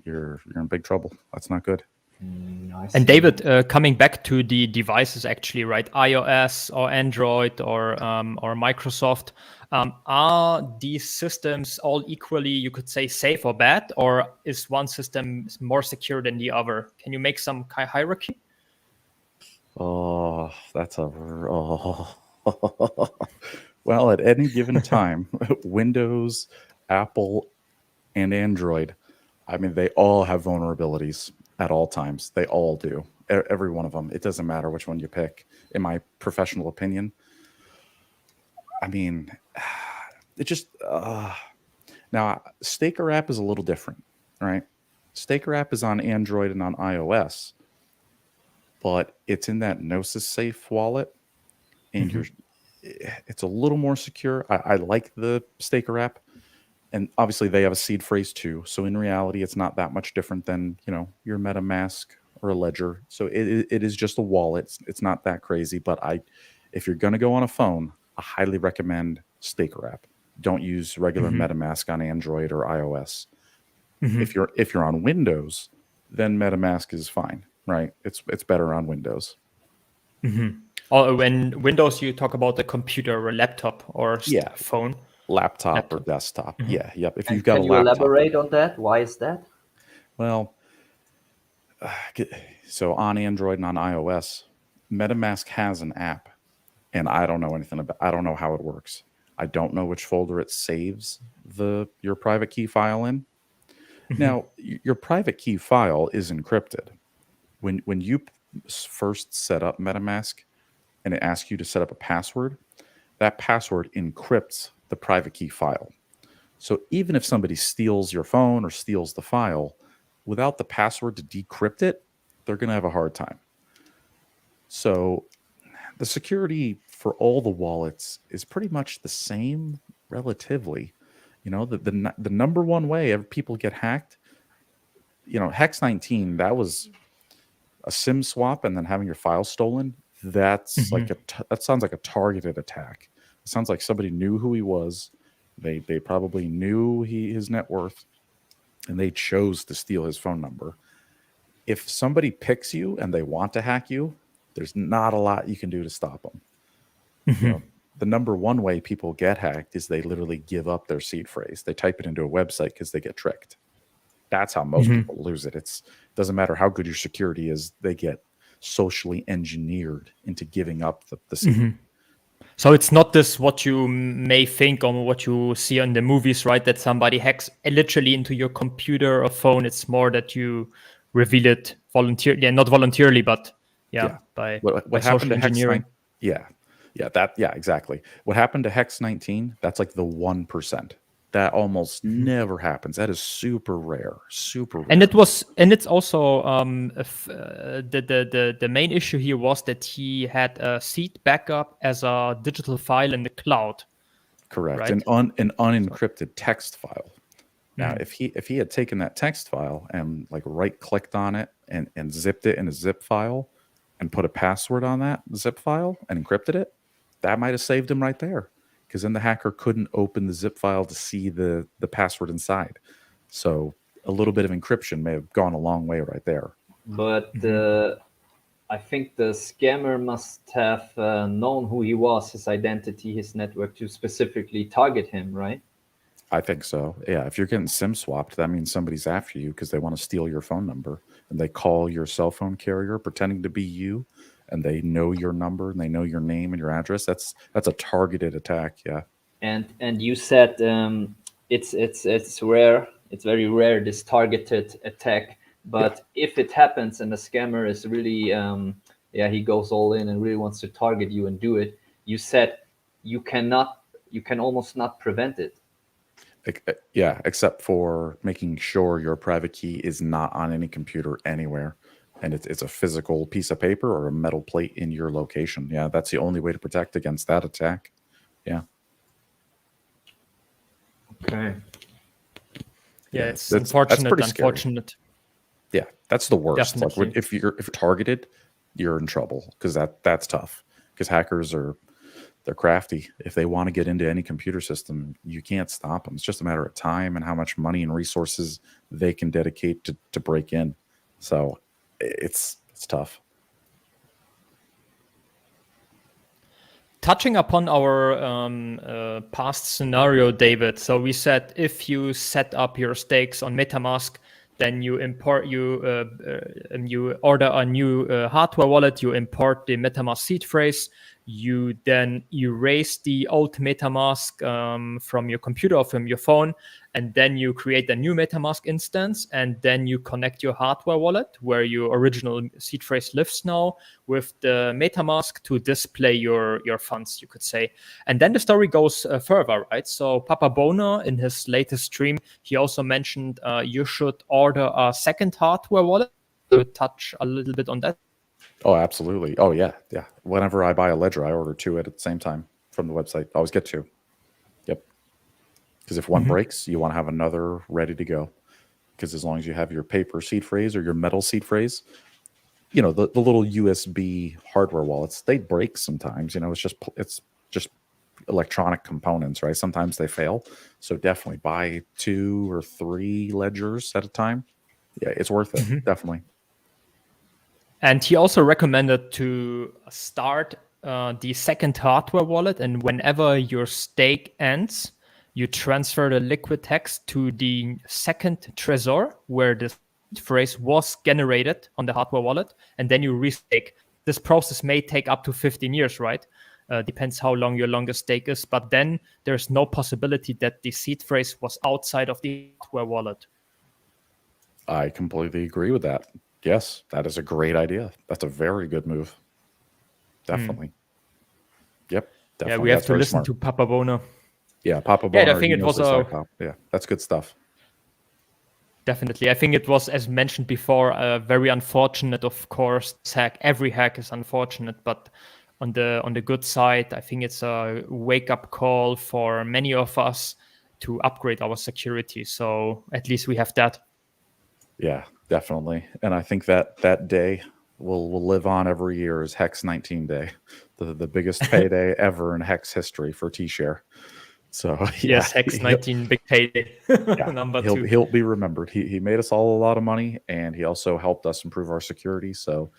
you're in big trouble. That's not good. Nice. And David, coming back to the devices, actually, right? iOS or Android or Microsoft, are these systems all equally, you could say, safe or bad, or is one system more secure than the other? Can you make some hierarchy? Oh, well, at any given time, Windows, Apple, and Android, I mean, they all have vulnerabilities at all times. They all do. Every one of them. It doesn't matter which one you pick, in my professional opinion. I mean, it just... Now, Staker app is a little different, right? Staker app is on Android and on iOS, but it's in that Gnosis Safe wallet, and it's a little more secure. I like the Staker app. And obviously they have a seed phrase too. So in reality, it's not that much different than, your MetaMask or a Ledger. So it is just a wallet. It's not that crazy. But if you're going to go on a phone, I highly recommend Staker app. Don't use regular MetaMask on Android or iOS. Mm-hmm. If you're on Windows, then MetaMask is fine, right? It's better on Windows. Mm-hmm. Or when Windows, you talk about the computer or laptop or phone. Laptop or desktop. Mm-hmm. Yeah, yep. If and you've got can a you laptop, elaborate on that? Why is that? Well, so on Android and on iOS, MetaMask has an app, and I don't know anything about. I don't know how it works. I don't know which folder it saves your private key file in. Mm-hmm. Now, your private key file is encrypted. When you first set up MetaMask, and it asks you to set up a password, that password encrypts the private key file. So even if somebody steals your phone or steals the file, without the password to decrypt it, they're going to have a hard time. So the security for all the wallets is pretty much the same relatively. You know, the number one way people get hacked, you know, Hex 19, that was a SIM swap and then having your file stolen. That's like that sounds like a targeted attack. It sounds like somebody knew who he was. They probably knew his net worth, and they chose to steal his phone number. If somebody picks you and they want to hack you, there's not a lot you can do to stop them. Mm-hmm. You know, the number one way people get hacked is they literally give up their seed phrase. They type it into a website because they get tricked. That's how most people lose it. It doesn't matter how good your security is. They get socially engineered into giving up the seed. Mm-hmm. So it's not this what you may think or what you see in the movies, right? That somebody hacks literally into your computer or phone. It's more that you reveal it voluntarily, not voluntarily, but by social engineering. Exactly. What happened to Hex 19? That's like the 1%. That almost never happens. That is super rare. And it's also the main issue here was that he had a seed backup as a digital file in the cloud. Correct. Right? An unencrypted text file. Now, if he had taken that text file and like right clicked on it and zipped it in a zip file and put a password on that zip file and encrypted it, that might have saved him right there. Because then the hacker couldn't open the zip file to see the password inside. So a little bit of encryption may have gone a long way right there. But I think the scammer must have known who he was, his identity, his network, to specifically target him, right? I think so. Yeah, if you're getting SIM swapped, that means somebody's after you because they want to steal your phone number. And they call your cell phone carrier pretending to be you. And they know your number and they know your name and your address. That's a targeted attack, yeah. And you said it's rare. It's very rare, this targeted attack. But if it happens and the scammer is really he goes all in and really wants to target you and do it, you said you can almost not prevent it. Yeah, except for making sure your private key is not on any computer anywhere. And it's a physical piece of paper or a metal plate in your location. Yeah, that's the only way to protect against that attack. Yeah. Okay. Yeah, it's unfortunate. Yeah, that's the worst. Definitely. Like if you're targeted, you're in trouble because that's tough. Because hackers they're crafty. If they want to get into any computer system, you can't stop them. It's just a matter of time and how much money and resources they can dedicate to break in. So it's tough. Touching upon our past scenario, David. So we said if you set up your stakes on MetaMask, then you order a new hardware wallet. You import the MetaMask seed phrase. You then erase the old MetaMask from your computer or from your phone, and then you create a new MetaMask instance, and then you connect your hardware wallet where your original seed phrase lives now with the MetaMask to display your funds, you could say. And then the story goes further, right? So Papa Bono, in his latest stream, he also mentioned you should order a second hardware wallet. To touch a little bit on that. Oh, absolutely. Oh, yeah. Whenever I buy a ledger, I order two at the same time from the website. I always get two. Yep. Because if one breaks, you want to have another ready to go. Because as long as you have your paper seed phrase or your metal seed phrase, you know, the little USB hardware wallets, they break sometimes. You know, it's just electronic components, right? Sometimes they fail. So definitely buy 2 or 3 ledgers at a time. Yeah, it's worth it. Definitely. And he also recommended to start the second hardware wallet, and whenever your stake ends, you transfer the liquid hex to the second Trezor where the phrase was generated on the hardware wallet, and then you restake. This process may take up to 15 years, right? Depends how long your longest stake is, but then there's no possibility that the seed phrase was outside of the hardware wallet. I completely agree with that. Yes, that is a great idea. That's a very good move. Definitely. Yep. Definitely. Yeah, we have to listen to Papa Bono. Yeah, Papa Bono. Yeah, I think it was yeah, that's good stuff. Definitely. I think it was, as mentioned before, very unfortunate, of course. This hack, every hack is unfortunate, but on the good side, I think it's a wake-up call for many of us to upgrade our security. So at least we have that. Yeah, definitely. And I think that day will live on every year as Hex 19 Day, the biggest payday ever in Hex history for T-Share. So yeah, yes, Hex 19 big payday. Yeah, Number 2. He'll be remembered. He made us all a lot of money, and he also helped us improve our security. So,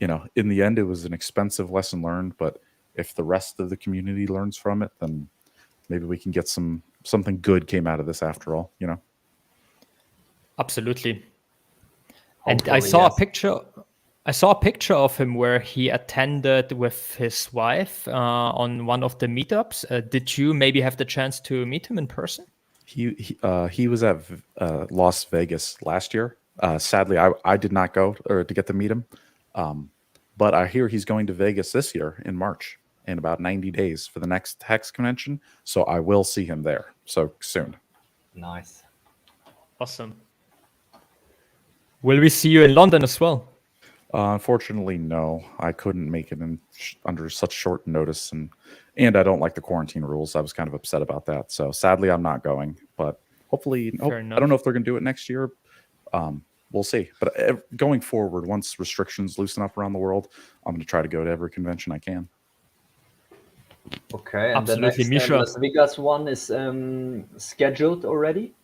in the end, it was an expensive lesson learned. But if the rest of the community learns from it, then maybe we can get something good came out of this after all. Absolutely. And I saw a picture. I saw a picture of him where he attended with his wife on one of the meetups. Did you maybe have the chance to meet him in person? He was at Las Vegas last year. Sadly, I did not go or to get to meet him. But I hear he's going to Vegas this year in March, in about 90 days for the next Hex convention. So I will see him there. So soon. Nice. Awesome. Will we see you in London as well? Unfortunately, no. I couldn't make it under such short notice, and I don't like the quarantine rules. I was kind of upset about that. So sadly, I'm not going. But hopefully, I don't know if they're going to do it next year. We'll see. But going forward, once restrictions loosen up around the world, I'm going to try to go to every convention I can. Okay, and absolutely, the next Las Vegas one is scheduled already?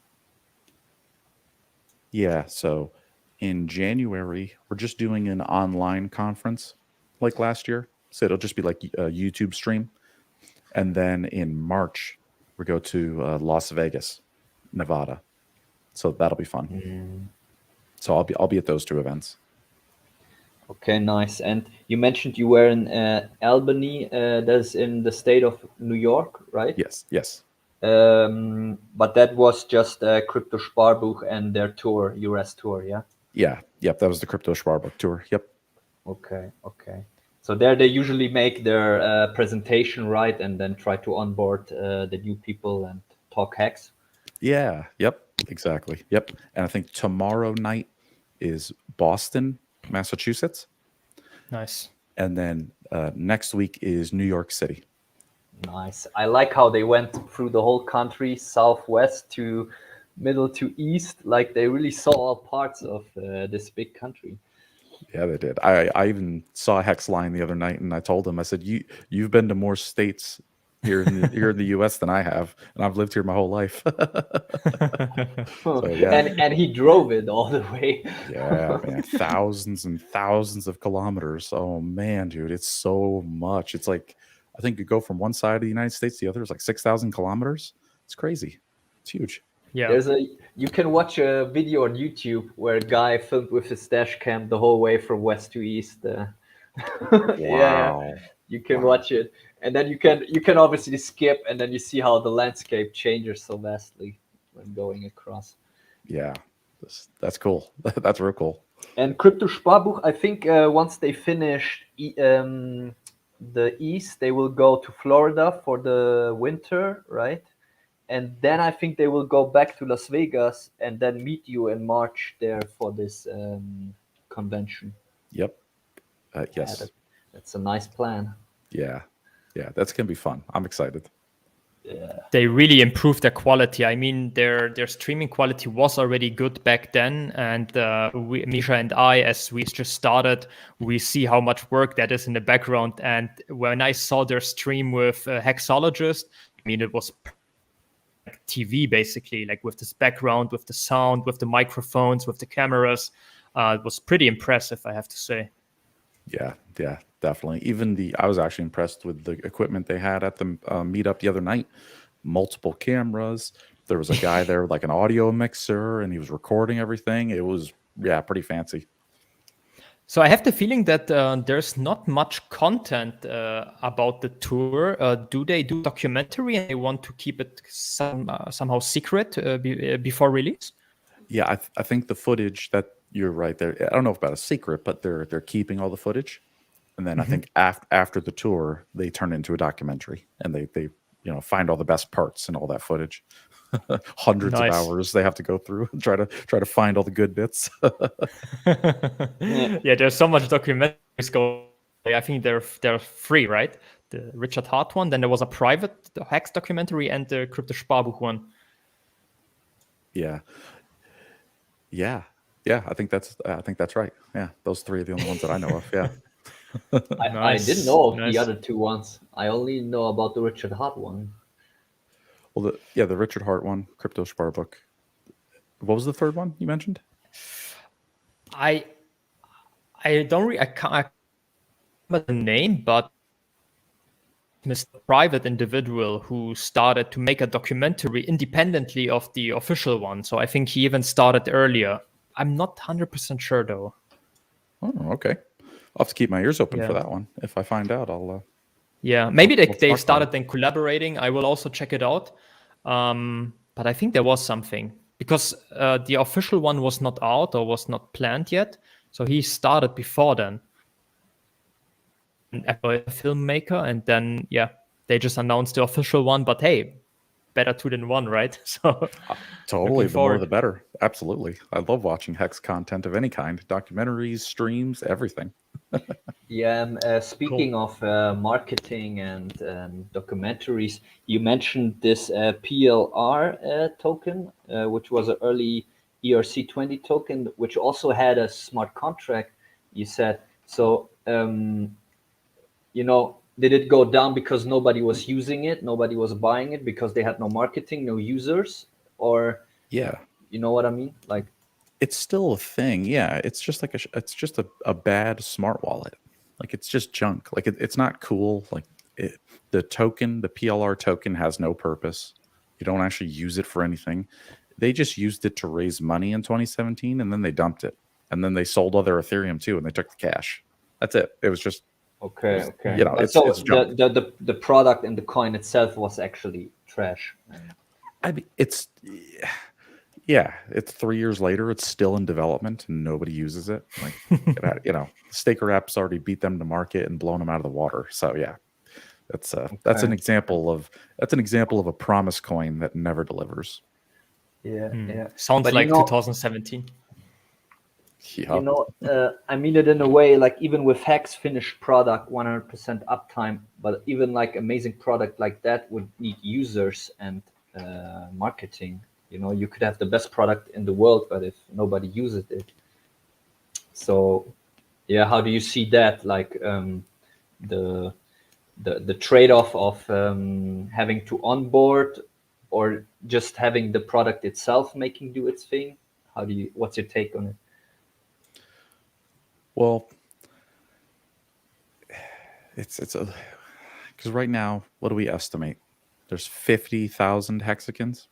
Yeah, so in January, we're just doing an online conference like last year. So it'll just be like a YouTube stream. And then in March, we go to Las Vegas, Nevada. So that'll be fun. So I'll be at those 2 events. Okay, nice. And you mentioned you were in Albany. That's in the state of New York, right? Yes. But that was just Crypto Sparbuch and their tour, US tour, yeah? Yep. That was the Crypto Sparbuch tour. Yep. Okay. So there they usually make their presentation, right? And then try to onboard the new people and talk Hex. Yeah. Yep. Exactly. Yep. And I think tomorrow night is Boston, Massachusetts. Nice. And then next week is New York City. Nice. I like how they went through the whole country, southwest to middle to east. Like they really saw all parts of this big country. Yeah, they did. I even saw Hex line the other night, and I told him, I said, you've been to more states here in the U.S. than I have, and I've lived here my whole life. So, yeah. And he drove it all the way. Yeah, man, thousands and thousands of kilometers. Oh man, dude, it's so much. It's like, I think you go from one side of the United States to the other is like 6,000 kilometers. It's crazy. It's huge. Yeah. You can watch a video on YouTube where a guy filmed with his dash cam the whole way from west to east. Wow. Yeah. You can watch it, and then you can obviously skip, and then you see how the landscape changes so vastly when going across. Yeah, that's cool. That's real cool. And Crypto Sparbuch, I think once they finish the East, they will go to Florida for the winter, right? And then I think they will go back to Las Vegas and then meet you in March there for this convention. Yep. Yes. Yeah, that's a nice plan. Yeah. That's going to be fun. I'm excited. they really improved their quality. I mean, their streaming quality was already good back then, and Misha and I, as we just started, we see how much work that is in the background. And when I saw their stream with Hexologist, I mean, it was like TV basically, like with this background, with the sound, with the microphones, with the cameras. It was pretty impressive, I have to say. Yeah, definitely. Even I was actually impressed with the equipment they had at the meetup the other night. Multiple cameras. There was a guy there, like an audio mixer, and he was recording everything. It was, pretty fancy. So I have the feeling that there's not much content about the tour. Do they do documentary and they want to keep it somehow secret before release? Yeah, I think the footage that you're right there. I don't know about a secret, but they're keeping all the footage, and then I think after the tour they turn it into a documentary, and they find all the best parts and all that footage. Hundreds of hours they have to go through and try to find all the good bits. Yeah, there's so much documentaries going. I think they're free, right? The Richard Hart one. Then there was a private Hex documentary and the Crypto Sparbuch one. Yeah. I think that's right. Yeah, those three are the only ones that I know of. Yeah. I didn't know of the other two ones. I only know about the Richard Hart one. Well, the Richard Hart one, Crypto Sparbuch. What was the third one you mentioned? I can't remember the name, but Mr. Private individual who started to make a documentary independently of the official one. So I think he even started earlier. I'm not 100% sure though. Oh, okay. I'll have to keep my ears open for that one. If I find out, I'll... maybe they started then collaborating. I will also check it out. But I think there was something. Because the official one was not out or was not planned yet. So he started before then. A filmmaker, and then they just announced the official one. But hey, better two than one, right? So totally, the more the better. Absolutely, I love watching Hex content of any kind: documentaries, streams, everything. Speaking of marketing and documentaries, you mentioned this PLR token, which was an early ERC20 token, which also had a smart contract. You said so. Did it go down because nobody was using it? Nobody was buying it because they had no marketing, no users? Or you know what I mean? Like, it's still a thing. Yeah, it's just like it's just a bad smart wallet. Like, it's just junk. Like, it's not cool. Like, the PLR token has no purpose. You don't actually use it for anything. They just used it to raise money in 2017, and then they dumped it. And then they sold all their Ethereum too, and they took the cash. That's it. It was just... Okay. It's junk. The product and the coin itself was actually trash. I mean, it's 3 years later. It's still in development and nobody uses it. Like, Staker app's already beat them to market and blown them out of the water. So that's an example of a promise coin that never delivers. Sounds like 2017. I mean it in a way, like even with Hex finished product, 100% uptime, but even like amazing product like that would need users and marketing. You could have the best product in the world, but if nobody uses it. So, how do you see that? Like the trade-off of having to onboard or just having the product itself do its thing? What's your take on it? Well, it's because right now, what do we estimate? There's 50,000 hexagons,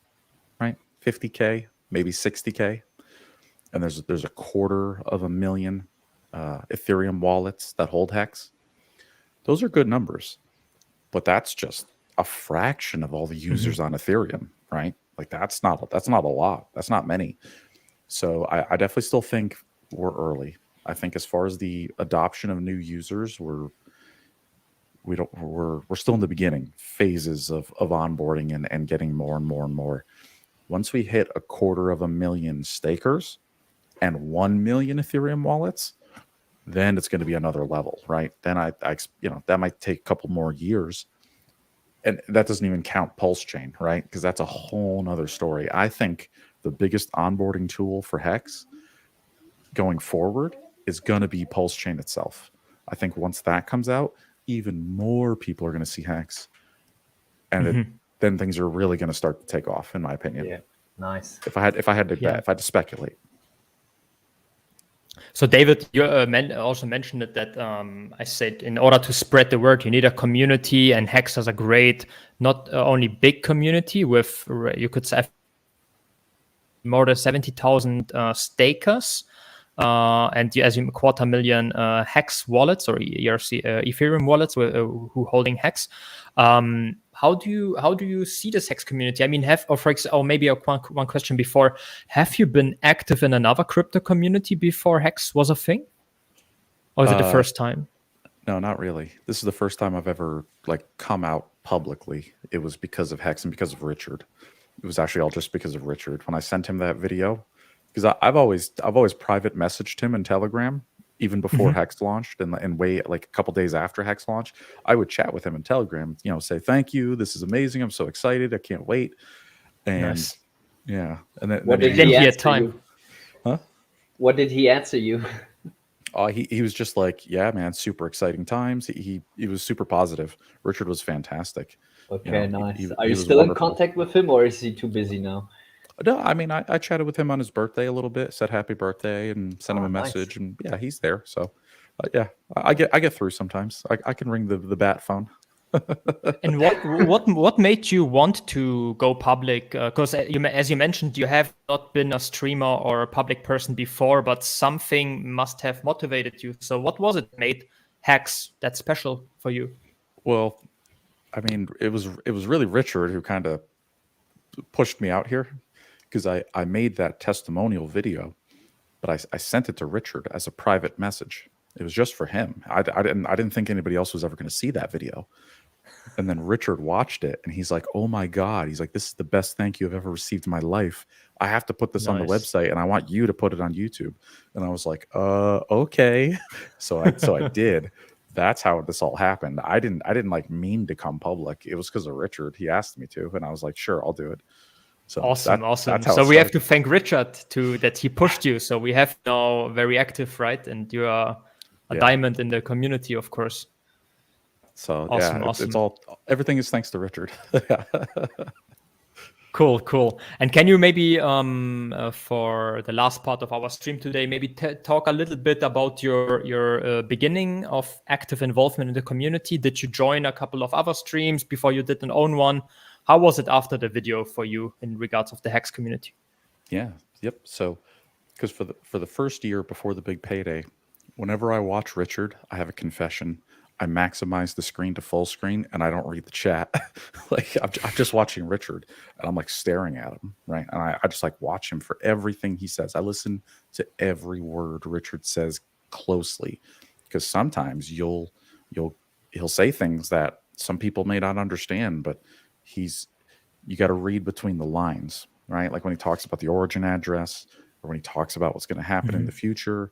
right? 50K, maybe 60K, and there's 250,000 Ethereum wallets that hold Hex. Those are good numbers, but that's just a fraction of all the users on Ethereum, right? Like, that's not a lot. That's not many. So I definitely still think we're early. I think as far as the adoption of new users, we're still in the beginning phases of onboarding and getting more and more and more. Once we hit 250,000 stakers and 1 million Ethereum wallets, then it's going to be another level, right? Then that might take a couple more years. and that doesn't even count Pulse Chain, right? Because that's a whole nother story. I think the biggest onboarding tool for Hex going forward is going to be Pulse Chain itself. I think once that comes out, even more people are going to see Hex, and then things are really going to start to take off, in my opinion. Yeah, nice. If I had to bet, if I had to speculate. So David, you also mentioned it that I said in order to spread the word, you need a community, and Hex has a great, not only big community with, you could say, more than 70,000 stakers, and as you 250,000 Hex wallets or ERC Ethereum wallets who holding Hex. How do you see this Hex community? I mean, maybe one question before: have you been active in another crypto community before Hex was a thing, or is it the first time? No, not really. This is the first time I've ever come out publicly. It was because of Hex and because of Richard. It was actually all just because of Richard. When I sent him that video, because I've always private messaged him in Telegram even before Hex launched, and way a couple days after Hex launched, I would chat with him in Telegram, say thank you, this is amazing, I'm so excited, I can't wait. And yeah, and then what did he answer you? Huh? What did he answer you? He was just like, yeah, man, super exciting times. He was super positive. Richard was fantastic. Okay, nice. Are you still in contact with him, or is he too busy now? No, I mean, I chatted with him on his birthday a little bit, said happy birthday, and sent him a message, and yeah, he's there. So, yeah, I get through sometimes. I can ring the bat phone. And what made you want to go public? Because as you mentioned, you have not been a streamer or a public person before, but something must have motivated you. So, what was it made Hex that special for you? Well, I mean, it was really Richard who kind of pushed me out here, because I made that testimonial video, but I sent it to Richard as a private message. It was just for him. I didn't think anybody else was ever going to see that video. And then Richard watched it, and he's like, "Oh my God!" He's like, "This is the best thank you I've ever received in my life. I have to put this on the website, and I want you to put it on YouTube." And I was like, okay." So I did. That's how this all happened. I didn't mean to come public. It was because of Richard. He asked me to, and I was like, "Sure, I'll do it." So awesome. So we have to thank Richard that he pushed you. So we have now very active, right? And you are a diamond in the community, of course. So awesome. It's all, everything is thanks to Richard. Cool. And can you maybe for the last part of our stream today, maybe talk a little bit about your beginning of active involvement in the community? Did you join a couple of other streams before you did an own one? How was it after the video for you in regards of the Hex community? Yeah. Yep. So, because for the first year before the big payday, whenever I watch Richard, I have a confession. I maximize the screen to full screen, and I don't read the chat. I'm just watching Richard, and I'm staring at him, right? And I just watch him for everything he says. I listen to every word Richard says closely, because sometimes he'll say things that some people may not understand, but you got to read between the lines, right? Like when he talks about the origin address, or when he talks about what's going to happen in the future,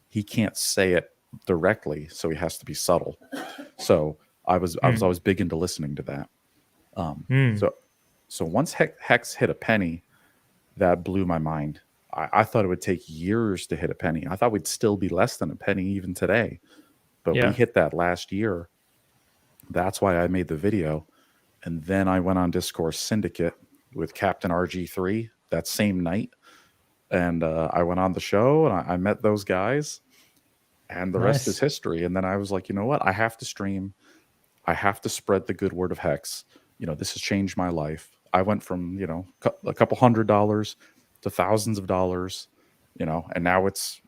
he can't say it directly, so he has to be subtle. So I was always big into listening to that. So once Hex hit a penny, that blew my mind. I thought it would take years to hit a penny. I thought we'd still be less than a penny even today, but we hit that last year. That's why I made the video. And then I went on Discourse Syndicate with Captain RG3 that same night. And I went on the show, and I met those guys. And the rest is history. And then I was like, you know what? I have to stream. I have to spread the good word of Hex. This has changed my life. I went from, a couple $100s to thousands of dollars, and now it's,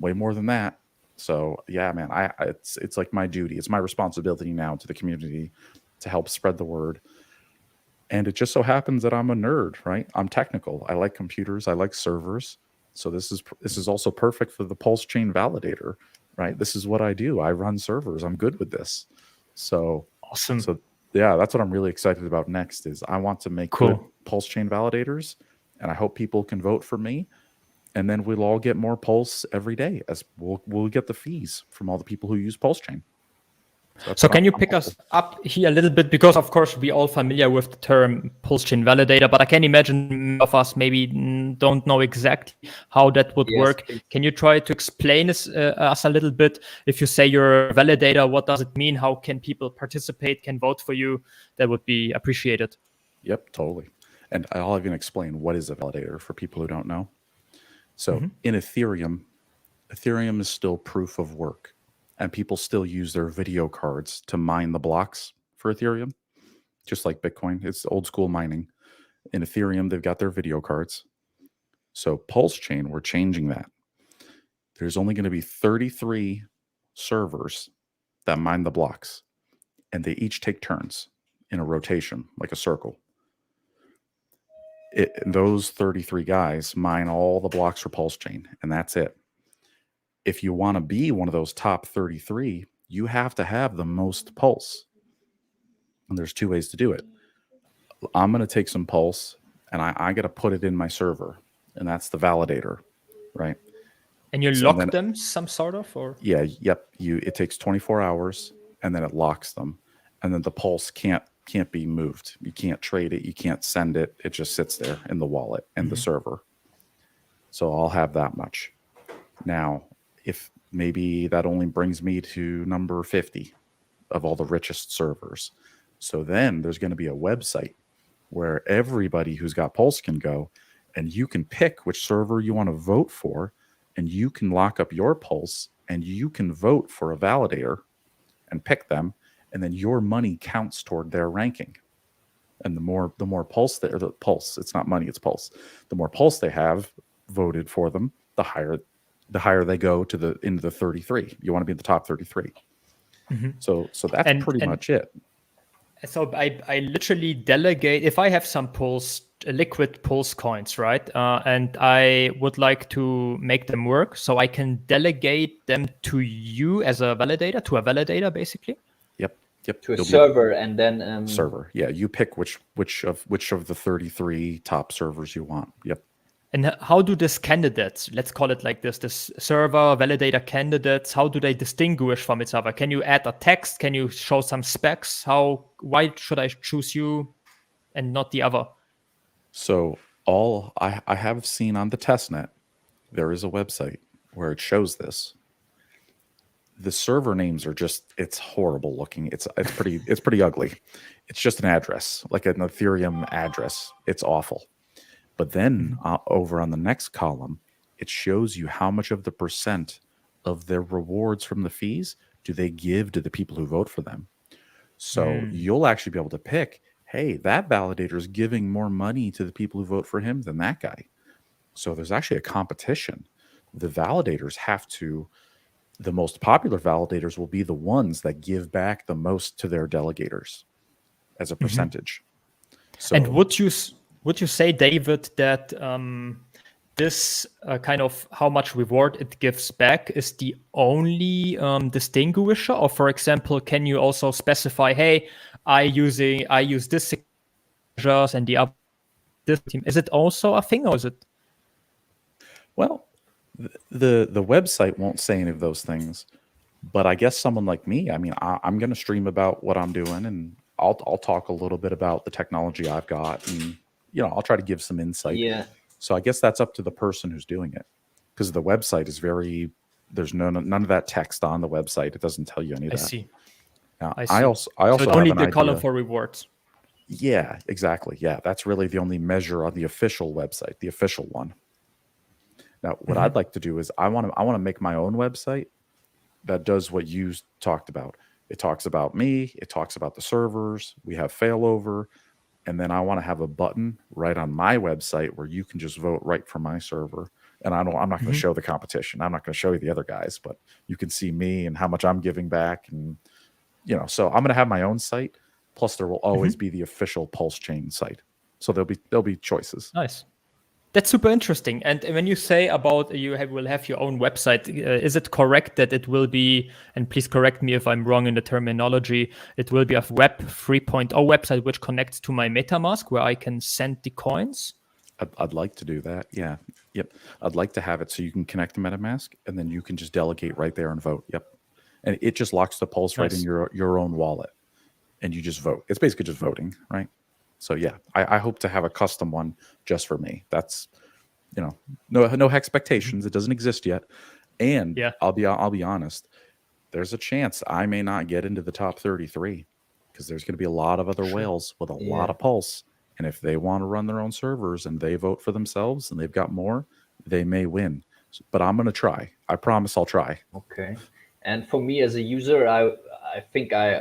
way more than that. So yeah, man, it's like my duty. It's my responsibility now to the community to help spread the word. And it just so happens that I'm a nerd, right? I'm technical. I like computers. I like servers. So this is also perfect for the Pulse Chain Validator, right? This is what I do. I run servers. I'm good with this. So awesome. So yeah, that's what I'm really excited about next. Is I want to make good Pulse Chain Validators, and I hope people can vote for me. And then we'll all get more Pulse every day, as we'll get the fees from all the people who use Pulse Chain. So can you pick us up here a little bit? Because, of course, we all familiar with the term pulse chain validator, but I can imagine of us maybe don't know exactly how that would work. Can you try to explain us a little bit? If you say you're a validator, what does it mean? How can people participate, can vote for you? That would be appreciated. Yep, totally. And I'll even explain what is a validator for people who don't know. So in Ethereum is still proof of work. And people still use their video cards to mine the blocks for Ethereum, just like Bitcoin. It's old school mining. In Ethereum, they've got their video cards. So Pulse Chain, we're changing that. There's only going to be 33 servers that mine the blocks, and they each take turns in a rotation, like a circle. Those 33 guys mine all the blocks for Pulse Chain, and that's it. If you want to be one of those top 33, you have to have the most pulse. And there's two ways to do it. I'm going to take some pulse and I got to put it in my server. And that's the validator, right? And you lock them some sort of? Or? Yeah, yep. It takes 24 hours and then it locks them. And then the pulse can't be moved. You can't trade it. You can't send it. It just sits there in the wallet and the server. So I'll have that much. Now, if maybe that only brings me to number 50 of all the richest servers. So then there's going to be a website where everybody who's got Pulse can go, and you can pick which server you want to vote for, and you can lock up your Pulse, and you can vote for a validator and pick them, and then your money counts toward their ranking. And the more Pulse, the Pulse, it's not money, it's Pulse. The more Pulse they have voted for them, the higher they go into the 33. You want to be in the top 33. So that's pretty much it. So I literally delegate, if I have some liquid Pulse coins, right? And I would like to make them work, so I can delegate them to you as a validator, basically. Yep. To a server, and then server. Yeah, you pick which of the 33 top servers you want. Yep. And how do these candidates, let's call it like this server, validator candidates, how do they distinguish from each other? Can you add a text? Can you show some specs? Why should I choose you and not the other? So I have seen on the testnet, there is a website where it shows this. The server names are it's horrible looking. It's pretty ugly. It's just an address, like an Ethereum address. It's awful. But then over on the next column, it shows you how much of the percent of their rewards from the fees do they give to the people who vote for them. So you'll actually be able to pick, hey, that validator is giving more money to the people who vote for him than that guy. So there's actually a competition. The validators the most popular validators will be the ones that give back the most to their delegators as a percentage. So, and would you say, David, that this kind of how much reward it gives back is the only distinguisher? Or, for example, can you also specify, hey, I use this measures and the other this team? Is it also a thing, or is it? Well, the website won't say any of those things, but I guess someone like me, I mean, I'm going to stream about what I'm doing, and I'll talk a little bit about the technology I've got, and I'll try to give some insight. Yeah. So I guess that's up to the person who's doing it, because the website is there's none of that text on the website. It doesn't tell you any of that. I see. Now, I see. I also so have only an the idea. column for rewards. Yeah, exactly. Yeah, that's really the only measure on the official website, the official one. Now, what I'd like to do is I want to make my own website that does what you talked about. It talks about me. It talks about the servers. We have failover. And then I want to have a button right on my website where you can just vote right from my server. And I'm not going to show the competition. I'm not going to show you the other guys, but you can see me and how much I'm giving back. And, so I'm going to have my own site. Plus, there will always be the official Pulse Chain site. So there'll be choices. Nice. That's super interesting. And when you say about will have your own website, is it correct that it will be, and please correct me if I'm wrong in the terminology, it will be a Web 3.0 website which connects to my MetaMask where I can send the coins? I'd like to do that. Yeah. Yep. I'd like to have it so you can connect to MetaMask and then you can just delegate right there and vote. Yep. and it just locks the pulse right in your own wallet, and you just vote. It's basically just voting, right? So yeah, I hope to have a custom one just for me. That's, no expectations. It doesn't exist yet, and I'll be honest. There's a chance I may not get into the top 33 because there's going to be a lot of other whales with a lot of pulse. And if they want to run their own servers and they vote for themselves and they've got more, they may win. But I'm going to try. I promise I'll try. Okay. And for me as a user, I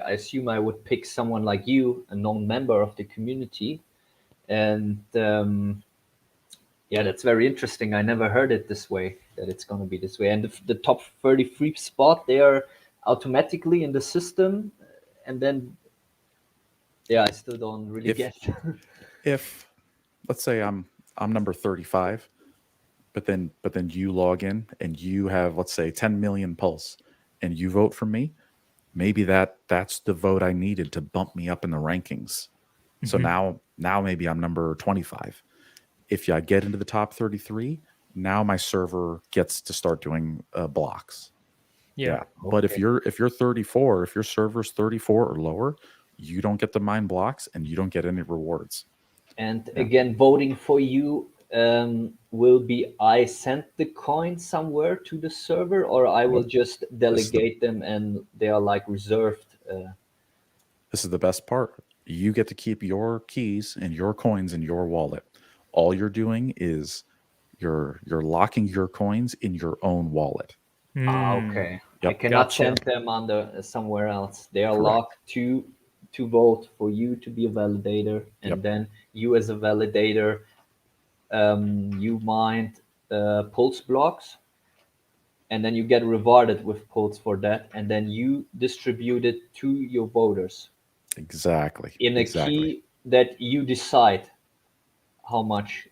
assume I would pick someone like you, a known member of the community. And that's very interesting. I never heard it this way, that it's going to be this way. And the top 33 spot, they are automatically in the system. And then, I still don't really get. If, let's say I'm number 35, but then you log in and you have, let's say, 10 million pulse, and you vote for me, maybe that's the vote I needed to bump me up in the rankings. So now maybe I'm number 25. If I get into the top 33, now my server gets to start doing blocks. Yeah. But if you're 34, if your server's 34 or lower, you don't get to mine blocks and you don't get any rewards. And again, voting for you will be I send the coin somewhere to the server, or I will just delegate them and they are like reserved. This is the best part. You get to keep your keys and your coins in your wallet. All you're doing is you're locking your coins in your own wallet. Okay. Yep. I cannot send them under somewhere else. They are locked to vote for you to be a validator, and then you as a validator, you mined pulse blocks, and then you get rewarded with pulse for that, and then you distribute it to your voters. Exactly. In a key that you decide how much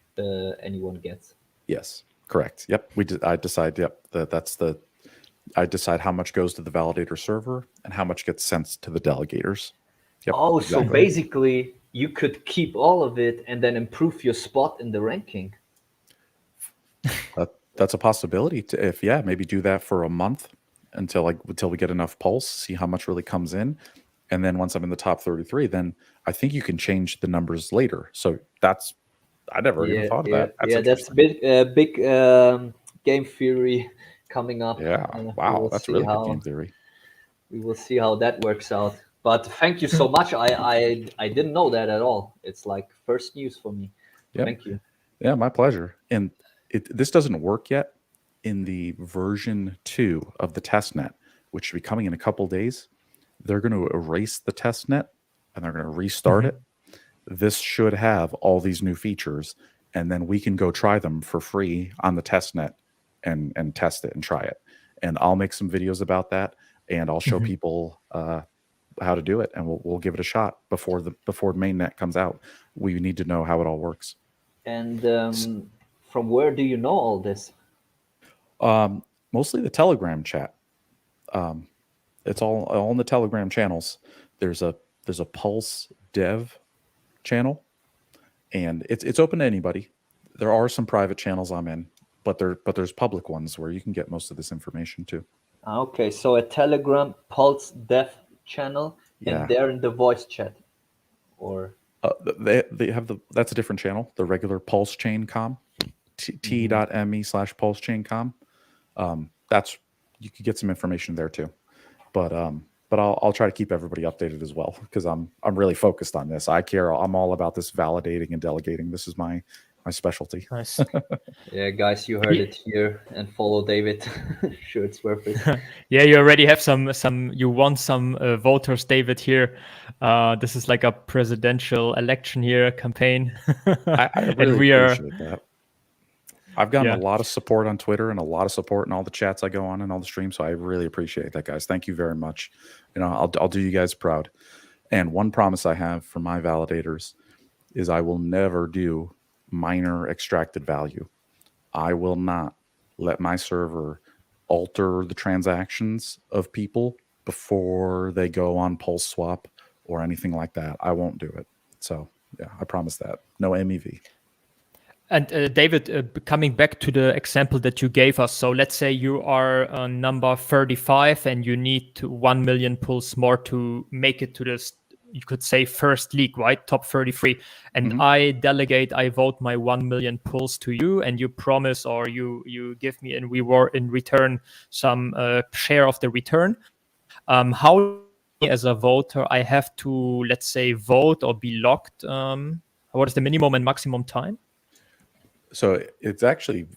anyone gets. Yes, correct. Yep. I decide. Yep. I decide how much goes to the validator server and how much gets sent to the delegators. Yep, so basically you could keep all of it and then improve your spot in the ranking. That's a possibility. Maybe do that for a month until we get enough pulse, see how much really comes in. And then once I'm in the top 33, then I think you can change the numbers later. So I never even thought of that. That's big game theory coming up. Yeah, wow, that's really good game theory. We will see how that works out. But thank you so much. I didn't know that at all. It's like first news for me. Yep. Thank you. Yeah, my pleasure. And this doesn't work yet in the version 2 of the testnet, which should be coming in a couple days. They're going to erase the testnet and they're going to restart it. This should have all these new features, and then we can go try them for free on the testnet and test it and try it. And I'll make some videos about that, and I'll show people how to do it, and we'll give it a shot before mainnet comes out. We need to know how it all works. And from where do you know all this? Mostly the Telegram chat. It's all in the Telegram channels. There's a Pulse Dev channel, and it's open to anybody. There are some private channels I'm in, but there's public ones where you can get most of this information too. Okay, so a Telegram Pulse Dev channel, and they're in the voice chat, or they have that's a different channel, the regular Pulse Chain Com, t.me/Pulse Chain Com. That's, you could get some information there too, but I'll try to keep everybody updated as well, because I'm really focused on this. I'm all about this validating and delegating. This is my specialty. Nice. Yeah, guys, you heard it here, and follow David. Sure, it's worth it. Yeah, you already have you won some voters, David, here. This is like a presidential election here campaign. I really appreciate that. I've gotten a lot of support on Twitter and a lot of support in all the chats I go on and all the streams. So I really appreciate that, guys. Thank you very much. I'll do you guys proud. And one promise I have for my validators is I will never do miner extracted value. I will not let my server alter the transactions of people before they go on Pulse Swap or anything like that. I won't do it. So yeah, I promise that. No MEV. And David, coming back to the example that you gave us, so let's say you are number 35 and you need 1 million pulls more to make it to this, you could say, first league, right? Top 33. And I vote my 1 million pulls to you, and you promise, or you give me in return some share of the return. How, as a voter, I have to, let's say, vote or be locked? What is the minimum and maximum time? So it's actually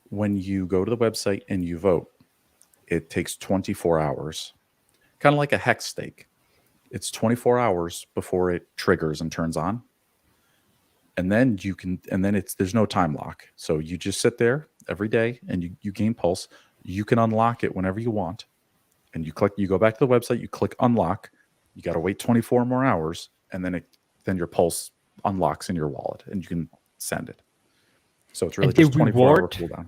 when you go to the website and you vote, it takes 24 hours, kind of like a hex stake. It's 24 hours before it triggers and turns on. And then there's no time lock. So you just sit there every day and you gain pulse. You can unlock it whenever you want. And you go back to the website, you click unlock. You got to wait 24 more hours. And then your pulse unlocks in your wallet and you can send it. So it's really just 24-hour cooldown.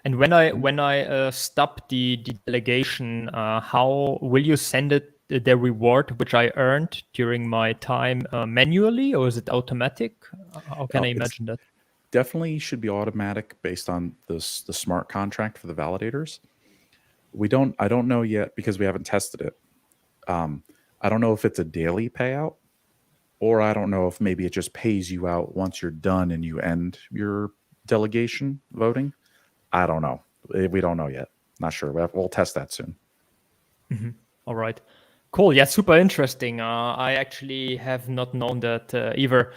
And when I stop the delegation, how will you send it the reward which I earned during my time manually, or is it automatic? How can I imagine that? Definitely should be automatic based on the smart contract for the validators. I don't know yet because we haven't tested it. I don't know if it's a daily payout, or I don't know if maybe it just pays you out once you're done and you end your delegation voting. I don't know. We don't know yet. Not sure. We'll test that soon. All right. Cool. Yeah, super interesting. I actually have not known that either.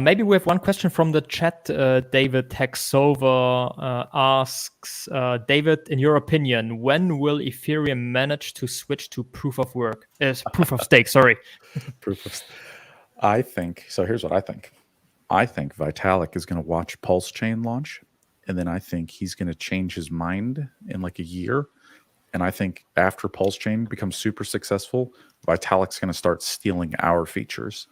Maybe we have one question from the chat. David Hexova asks, David, in your opinion, when will Ethereum manage to switch to proof of stake? Sorry. I think so. Here's what I think. I think Vitalik is going to watch Pulse Chain launch, and then I think he's going to change his mind in like a year. And I think after Pulse Chain becomes super successful, Vitalik's going to start stealing our features.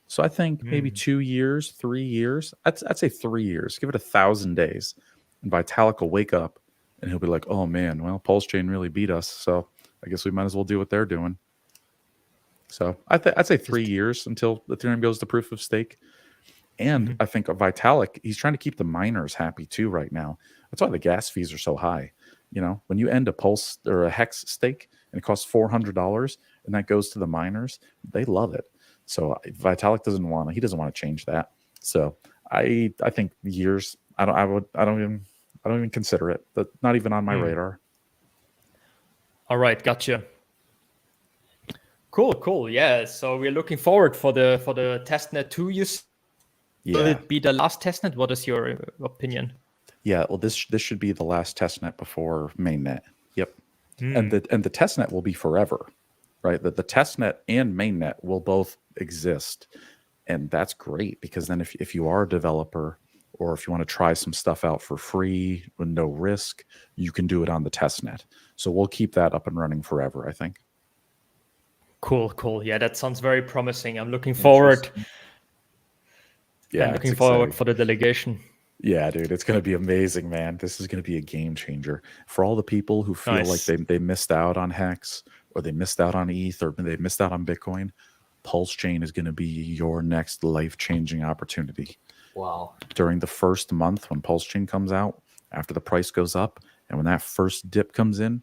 So I think maybe 2 years, 3 years. I'd say 3 years. Give it 1,000 days, and Vitalik will wake up and he'll be like, "Oh man, well, Pulse Chain really beat us. So I guess we might as well do what they're doing." So I'd say 3 years until Ethereum goes to proof of stake. And I think Vitalik, he's trying to keep the miners happy too right now. That's why the gas fees are so high. You know, when you end a Pulse or a Hex stake and it costs $400 and that goes to the miners, they love it. So Vitalik doesn't want to change that. So I think years. I don't even consider it. But not even on my radar. All right, gotcha. Cool. Yeah. So we're looking forward for the testnet 2. Will it be the last testnet? What is your opinion? Yeah, well, this should be the last testnet before mainnet. Yep, and the testnet will be forever, right? The testnet and mainnet will both exist, and that's great because then if you are a developer or if you want to try some stuff out for free with no risk, you can do it on the testnet. So we'll keep that up and running forever, I think. Cool. Yeah, that sounds very promising. I'm looking forward. Yeah, I'm looking forward for the delegation. Yeah, dude, it's going to be amazing, man. This is going to be a game changer for all the people who feel like they missed out on Hex or they missed out on ETH or they missed out on Bitcoin. Pulse Chain is going to be your next life-changing opportunity. Wow. During the first month when Pulse Chain comes out, after the price goes up, and when that first dip comes in,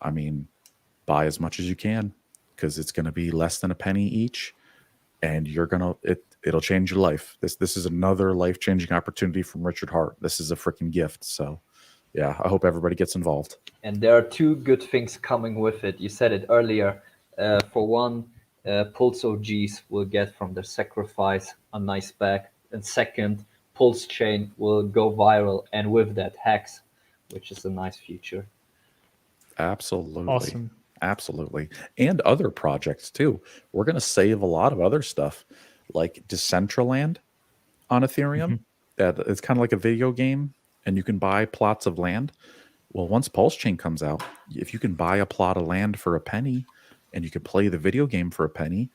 I mean, buy as much as you can because it's going to be less than a penny each, and it'll change your life. This is another life-changing opportunity from Richard Hart. This is a freaking gift. So, yeah, I hope everybody gets involved. And there are 2 good things coming with it. You said it earlier. For one, Pulse OGs will get from their sacrifice a nice bag. And second, Pulse Chain will go viral. And with that, Hex, which is a nice future. Absolutely. Awesome. Absolutely. And other projects, too. We're going to save a lot of other stuff. Like Decentraland on Ethereum. It's kind of like a video game, and you can buy plots of land. Well, once Pulse Chain comes out, if you can buy a plot of land for a penny, and you can play the video game for a penny,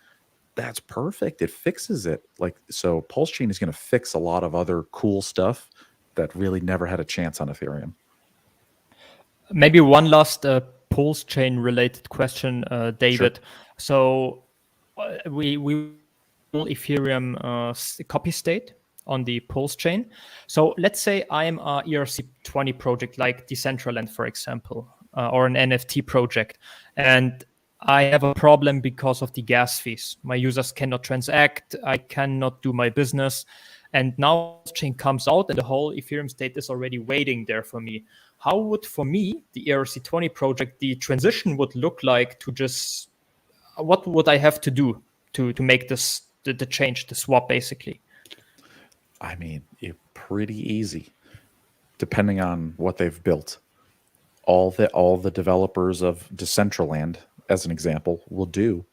that's perfect. It fixes it. So Pulse Chain is going to fix a lot of other cool stuff that really never had a chance on Ethereum. Maybe one last Pulse Chain related question, David. Sure. So we Ethereum copy state. on the Pulse chain. So let's say I am a ERC20 project like Decentraland, for example, or an NFT project, and I have a problem because of the gas fees. My users cannot transact. I cannot do my business. And now chain comes out and the whole Ethereum state is already waiting there for me. How would, for me, the ERC20 project, the transition would look like to just, what would I have to do to make this, the change, the swap, basically? I mean, pretty easy, depending on what they've built. All the developers of Decentraland, as an example, will do.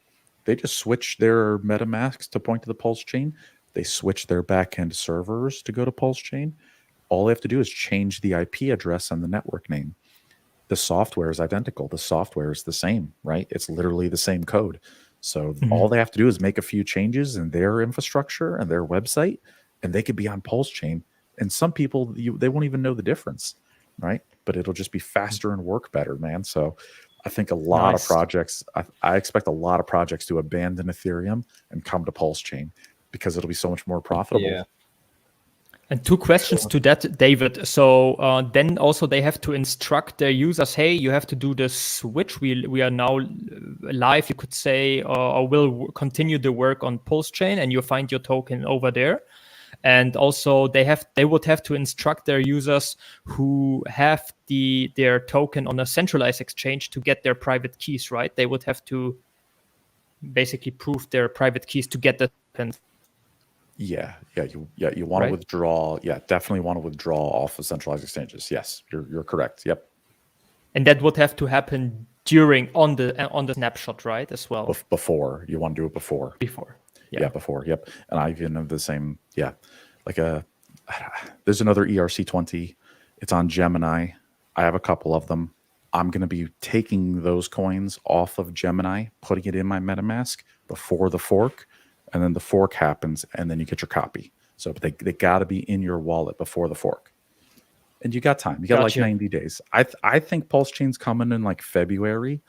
They just switch their MetaMasks to point to the Pulse chain. They switch their backend servers to go to Pulse chain. All they have to do is change the IP address and the network name. The software is identical. The software is the same, right? It's literally the same code. So all they have to do is make a few changes in their infrastructure and their website, and they could be on Pulse chain. And some people, they won't even know the difference, right? But it'll just be faster and work better, man. So I think a lot of projects, I expect a lot of projects to abandon Ethereum and come to Pulse chain because it'll be so much more profitable. Yeah. And two questions to that, David. So then also they have to instruct their users, hey, you have to do this switch. We are now live, you could say, or will continue the work on Pulse chain, and you find your token over there. And also they would have to instruct their users who have their token on a centralized exchange to get their private keys, right? They would have to basically prove their private keys to get the token. You want to withdraw. Yeah, definitely want to withdraw off of centralized exchanges. Yes, you're correct. Yep. And that would have to happen on the snapshot, right? As well. Before you want to do it before. Yeah, before. Yep. And I even have the same. Yeah, there's another ERC20. It's on Gemini. I have a couple of them. I'm going to be taking those coins off of Gemini, putting it in my MetaMask before the fork. And then the fork happens, and then you get your copy. So they got to be in your wallet before the fork. And you got time. You got like 90 days. I think Pulse Chain's coming in like February.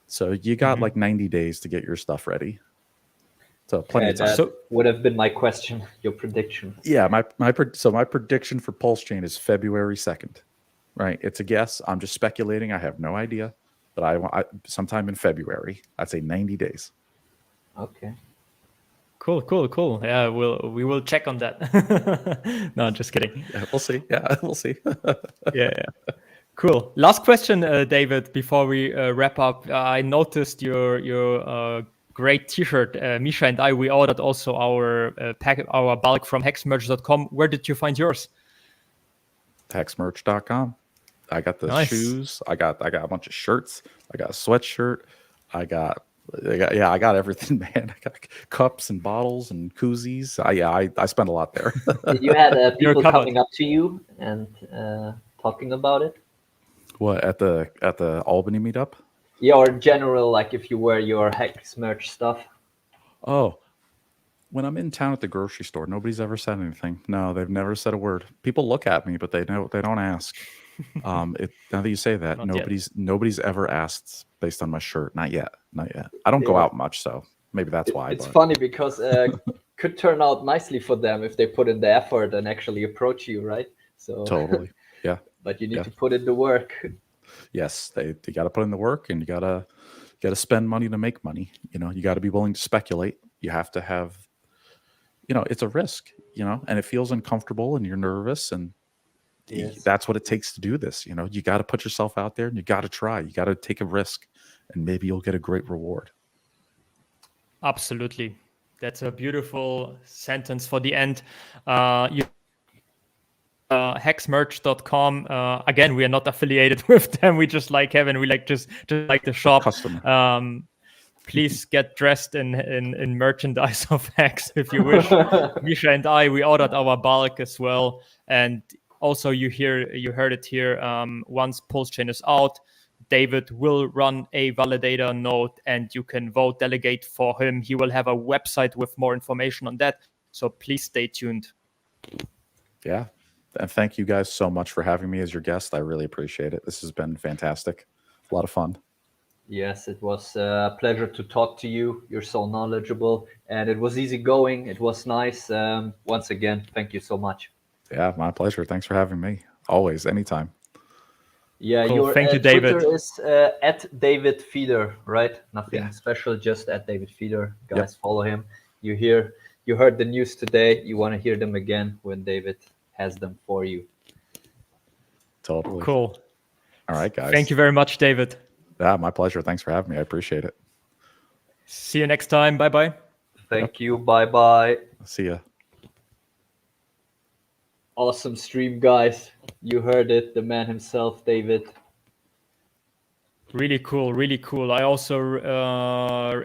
So you got like 90 days to get your stuff ready. So plenty of time. That would have been my question, your prediction. Yeah, my prediction for Pulse Chain is February 2nd. Right? It's a guess. I'm just speculating. I have no idea. But I sometime in February. I'd say 90 days. Okay. Cool. Yeah, we will check on that. No, just kidding. Yeah, we'll see. Yeah, we'll see. Yeah. Cool. Last question, David, before we wrap up. I noticed your great T-shirt. Misha and I, we ordered also our bulk from hexmerch.com. Where did you find yours? Hexmerch.com. I got the shoes. I got a bunch of shirts. I got a sweatshirt. I got everything, man. I got cups and bottles and koozies. I spent a lot there. Did you have people coming up to you and talking about it? What, at the Albany meetup? Yeah, or general, like if you wear your Hex merch stuff. Oh, when I'm in town at the grocery store, nobody's ever said anything. No, they've never said a word. People look at me, but they don't ask. Now that you say that, nobody's ever asked based on my shirt. Not yet. I don't go out much, so maybe that's why. It's funny because could turn out nicely for them if they put in the effort and actually approach you, right? So totally, yeah. But you need to put in the work. Yes, they got to put in the work, and you gotta spend money to make money. You got to be willing to speculate. You have to have, it's a risk, and it feels uncomfortable, and you're nervous, and that's what it takes to do this. You got to put yourself out there, and you got to try. You got to take a risk, and maybe you'll get a great reward. Absolutely. That's a beautiful sentence for the end. Hexmerch.com. Again, we are not affiliated with them. We just like Kevin. We like just like the shop. Customer. Please get dressed in merchandise of Hex if you wish. Misha and I, we ordered our bulk as well. And also you heard it here. Once Pulse Chain is out, David will run a validator node and you can vote delegate for him. He will have a website with more information on that. So please stay tuned. Yeah. And thank you guys so much for having me as your guest. I really appreciate it. This has been fantastic. A lot of fun. Yes, it was a pleasure to talk to you. You're so knowledgeable, and it was easy going. It was nice. Once again, thank you so much. Yeah, my pleasure. Thanks for having me. Always, anytime. Yeah, cool. your Thank you, David. Twitter is at David Feeder, right? Nothing special, just at David Feeder. Guys, follow him. You heard the news today. You want to hear them again when David has them for you. Totally. Cool. All right, guys. Thank you very much, David. Yeah, my pleasure. Thanks for having me. I appreciate it. See you next time. Bye-bye. Thank you. Bye-bye. See ya. Awesome stream, guys. You heard it. The man himself, David. Really cool, really cool. I also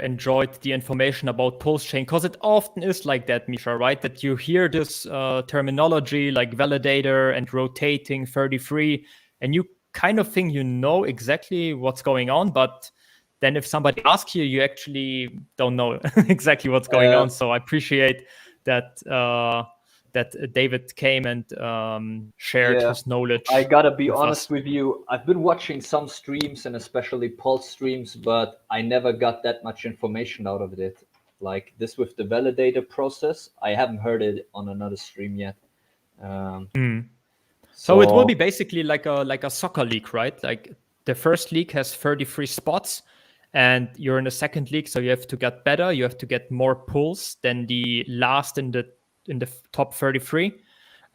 enjoyed the information about Pulse Chain because it often is like that, Misha, right? That you hear this terminology like validator and rotating 33, and you kind of think you know exactly what's going on, but then if somebody asks you, you actually don't know exactly what's going on. So I appreciate that that David came and shared his knowledge. I gotta be honest with you. I've been watching some streams and especially Pulse streams, but I never got that much information out of it. Like this with the validator process, I haven't heard it on another stream yet. So it will be basically like a soccer league, right? Like the first league has 33 spots, and you're in the second league, so you have to get better. You have to get more pulls than the last in the top 33.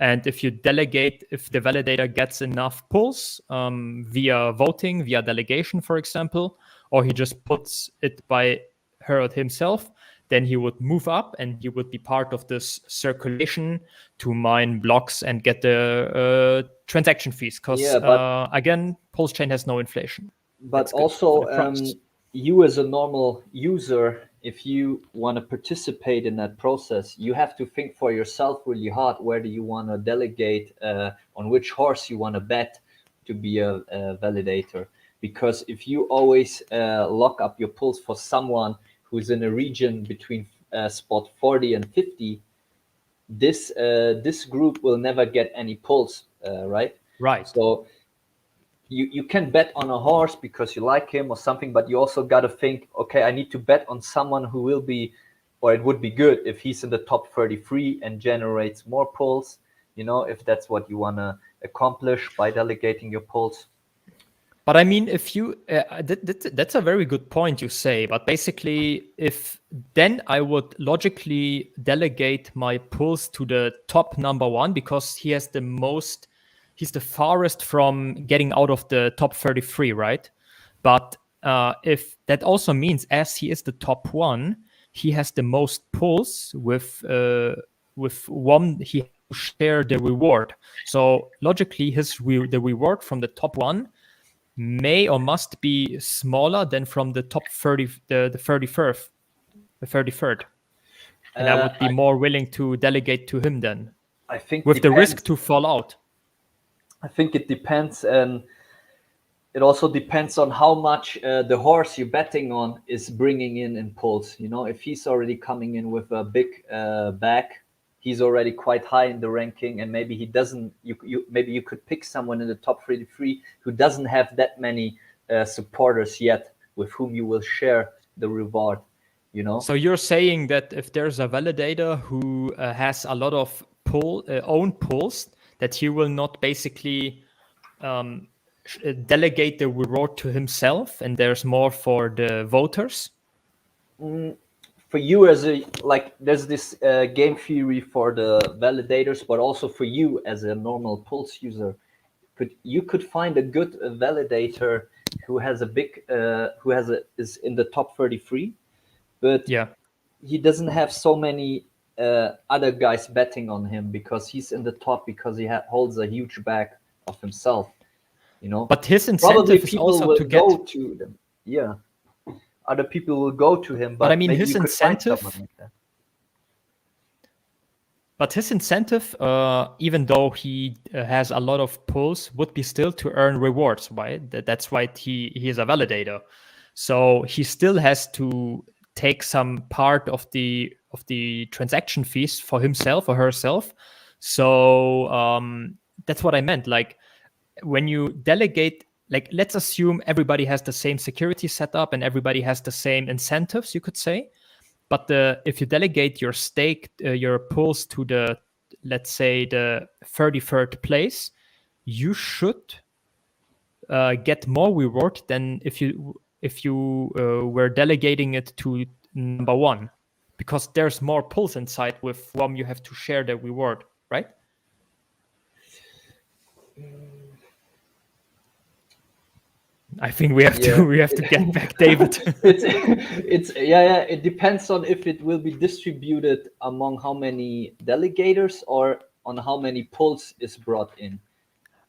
And if you delegate, if the validator gets enough pulls via voting, via delegation, for example, or he just puts it by her himself, then he would move up and he would be part of this circulation to mine blocks and get the transaction fees. Because again, Pulse Chain has no inflation. But also, you as a normal user, if you want to participate in that process, you have to think for yourself really hard. Where do you want to delegate? On which horse you want to bet to be a validator? Because if you always lock up your pulls for someone who's in a region between spot 40 and 50, this group will never get any pulls, right? Right. So you can bet on a horse because you like him or something, but you also got to think, okay, I need to bet on someone who will be, or it would be good if he's in the top 33 and generates more pulls, you know, if that's what you want to accomplish by delegating your pulls. But I mean, if you, that's a very good point you say, but basically then I would logically delegate my pulls to the top number one because he has the most, he's the farthest from getting out of the top 33, right? But if that also means as he is the top one, he has the most pulls with one, he share the reward. So logically, the reward from the top one may or must be smaller than from the top 30, the 33rd. And I would be more willing to delegate to him then. I think with the risk to fall out. I think it depends, and it also depends on how much the horse you're betting on is bringing in pulls. You know, if he's already coming in with a big back, he's already quite high in the ranking, and maybe he doesn't. Maybe you could pick someone in the top 33 who doesn't have that many supporters yet, with whom you will share the reward. You know. So you're saying that if there's a validator who has a lot of own pulls, that he will not basically delegate the reward to himself, and there's more for the voters. For you as there's this game theory for the validators, but also for you as a normal Pulse user, you could find a good validator who has a big is in the top 33, but he doesn't have so many other guys betting on him because he's in the top because he holds a huge bag of himself, you know. But his incentive is also to go to them. Yeah. Other people will go to him, but I mean, his incentive. But his incentive, even though he has a lot of pulls, would be still to earn rewards, right? That's why he is a validator. So he still has to take some part of the transaction fees for himself or herself. So that's what I meant. Like when you delegate like, let's assume everybody has the same security setup and everybody has the same incentives, you could say. But if you delegate your stake, your pools to the, let's say, the 33rd place, you should get more reward than if you were delegating it to number 1, because there's more pools inside with whom you have to share the reward, right? I think we have to get back David. It depends on if it will be distributed among how many delegators or on how many pools is brought in.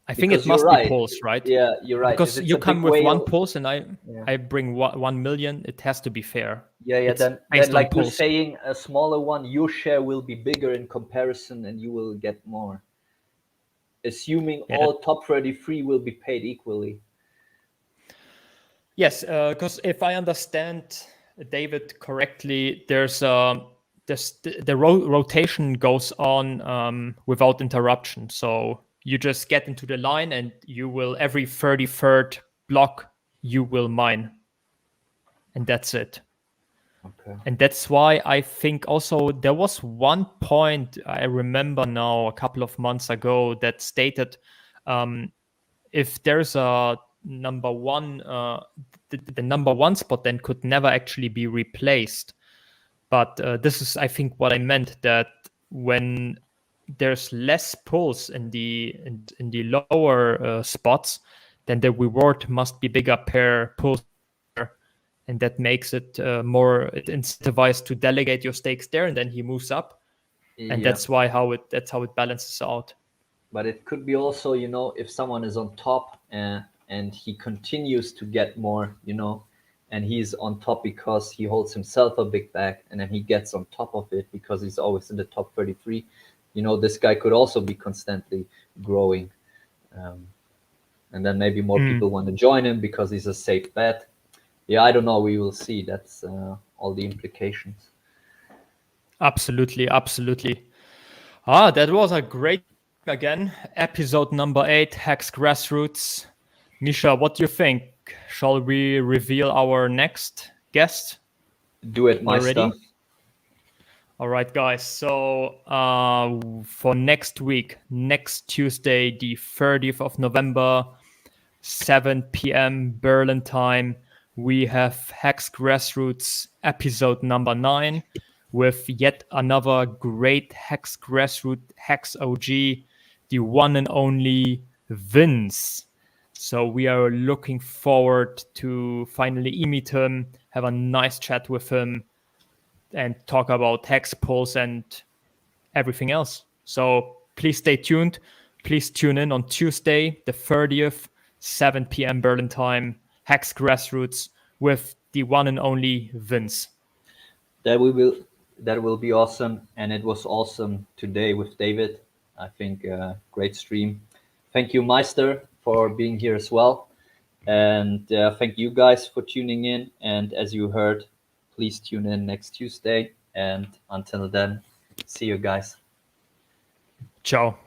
I think it must be pools, right? Yeah, you're right. Because you come with one pulse and I bring 1 million, it has to be fair. Yeah. Then like you're saying, a smaller one, your share will be bigger in comparison and you will get more. Assuming all top 33 will be paid equally. Yes, because if I understand David correctly, there's the rotation goes on without interruption. So you just get into the line and you will, every 33rd block, you will mine. And that's it. Okay. And that's why I think also there was one point I remember now a couple of months ago that stated if there's a number 1, the number 1 spot then could never actually be replaced. But this is, I think, what I meant, that when there's less pulls in the lower spots, then the reward must be bigger per pull, and that makes it more incentivized to delegate your stakes there, and then he moves up, and that's how it balances out. But it could be also, if someone is on top and he continues to get more, and he's on top because he holds himself a big bag, and then he gets on top of it because he's always in the top 33. This guy could also be constantly growing. And then maybe more people want to join him because he's a safe bet. Yeah, I don't know. We will see. That's all the implications. Absolutely. That was a great, again, episode number 8, Hex Grassroots. Misha, what do you think? Shall we reveal our next guest? Do it, Meister. All right, guys. So for next week, next Tuesday, the 30th of November, 7 p.m. Berlin time, we have Hex Grassroots episode number 9 with yet another great Hex Grassroots Hex OG, the one and only Vince. So we are looking forward to finally meet him, have a nice chat with him, and talk about Hex pulls and everything else. So please stay tuned. Please tune in on Tuesday, the 30th, 7 p.m. Berlin time, Hex Grassroots with the one and only Vince. That will be awesome. And it was awesome today with David. I think great stream. Thank you, Meister, for being here as well. And thank you guys for tuning in. And as you heard, please tune in next Tuesday. And until then, see you guys. Ciao.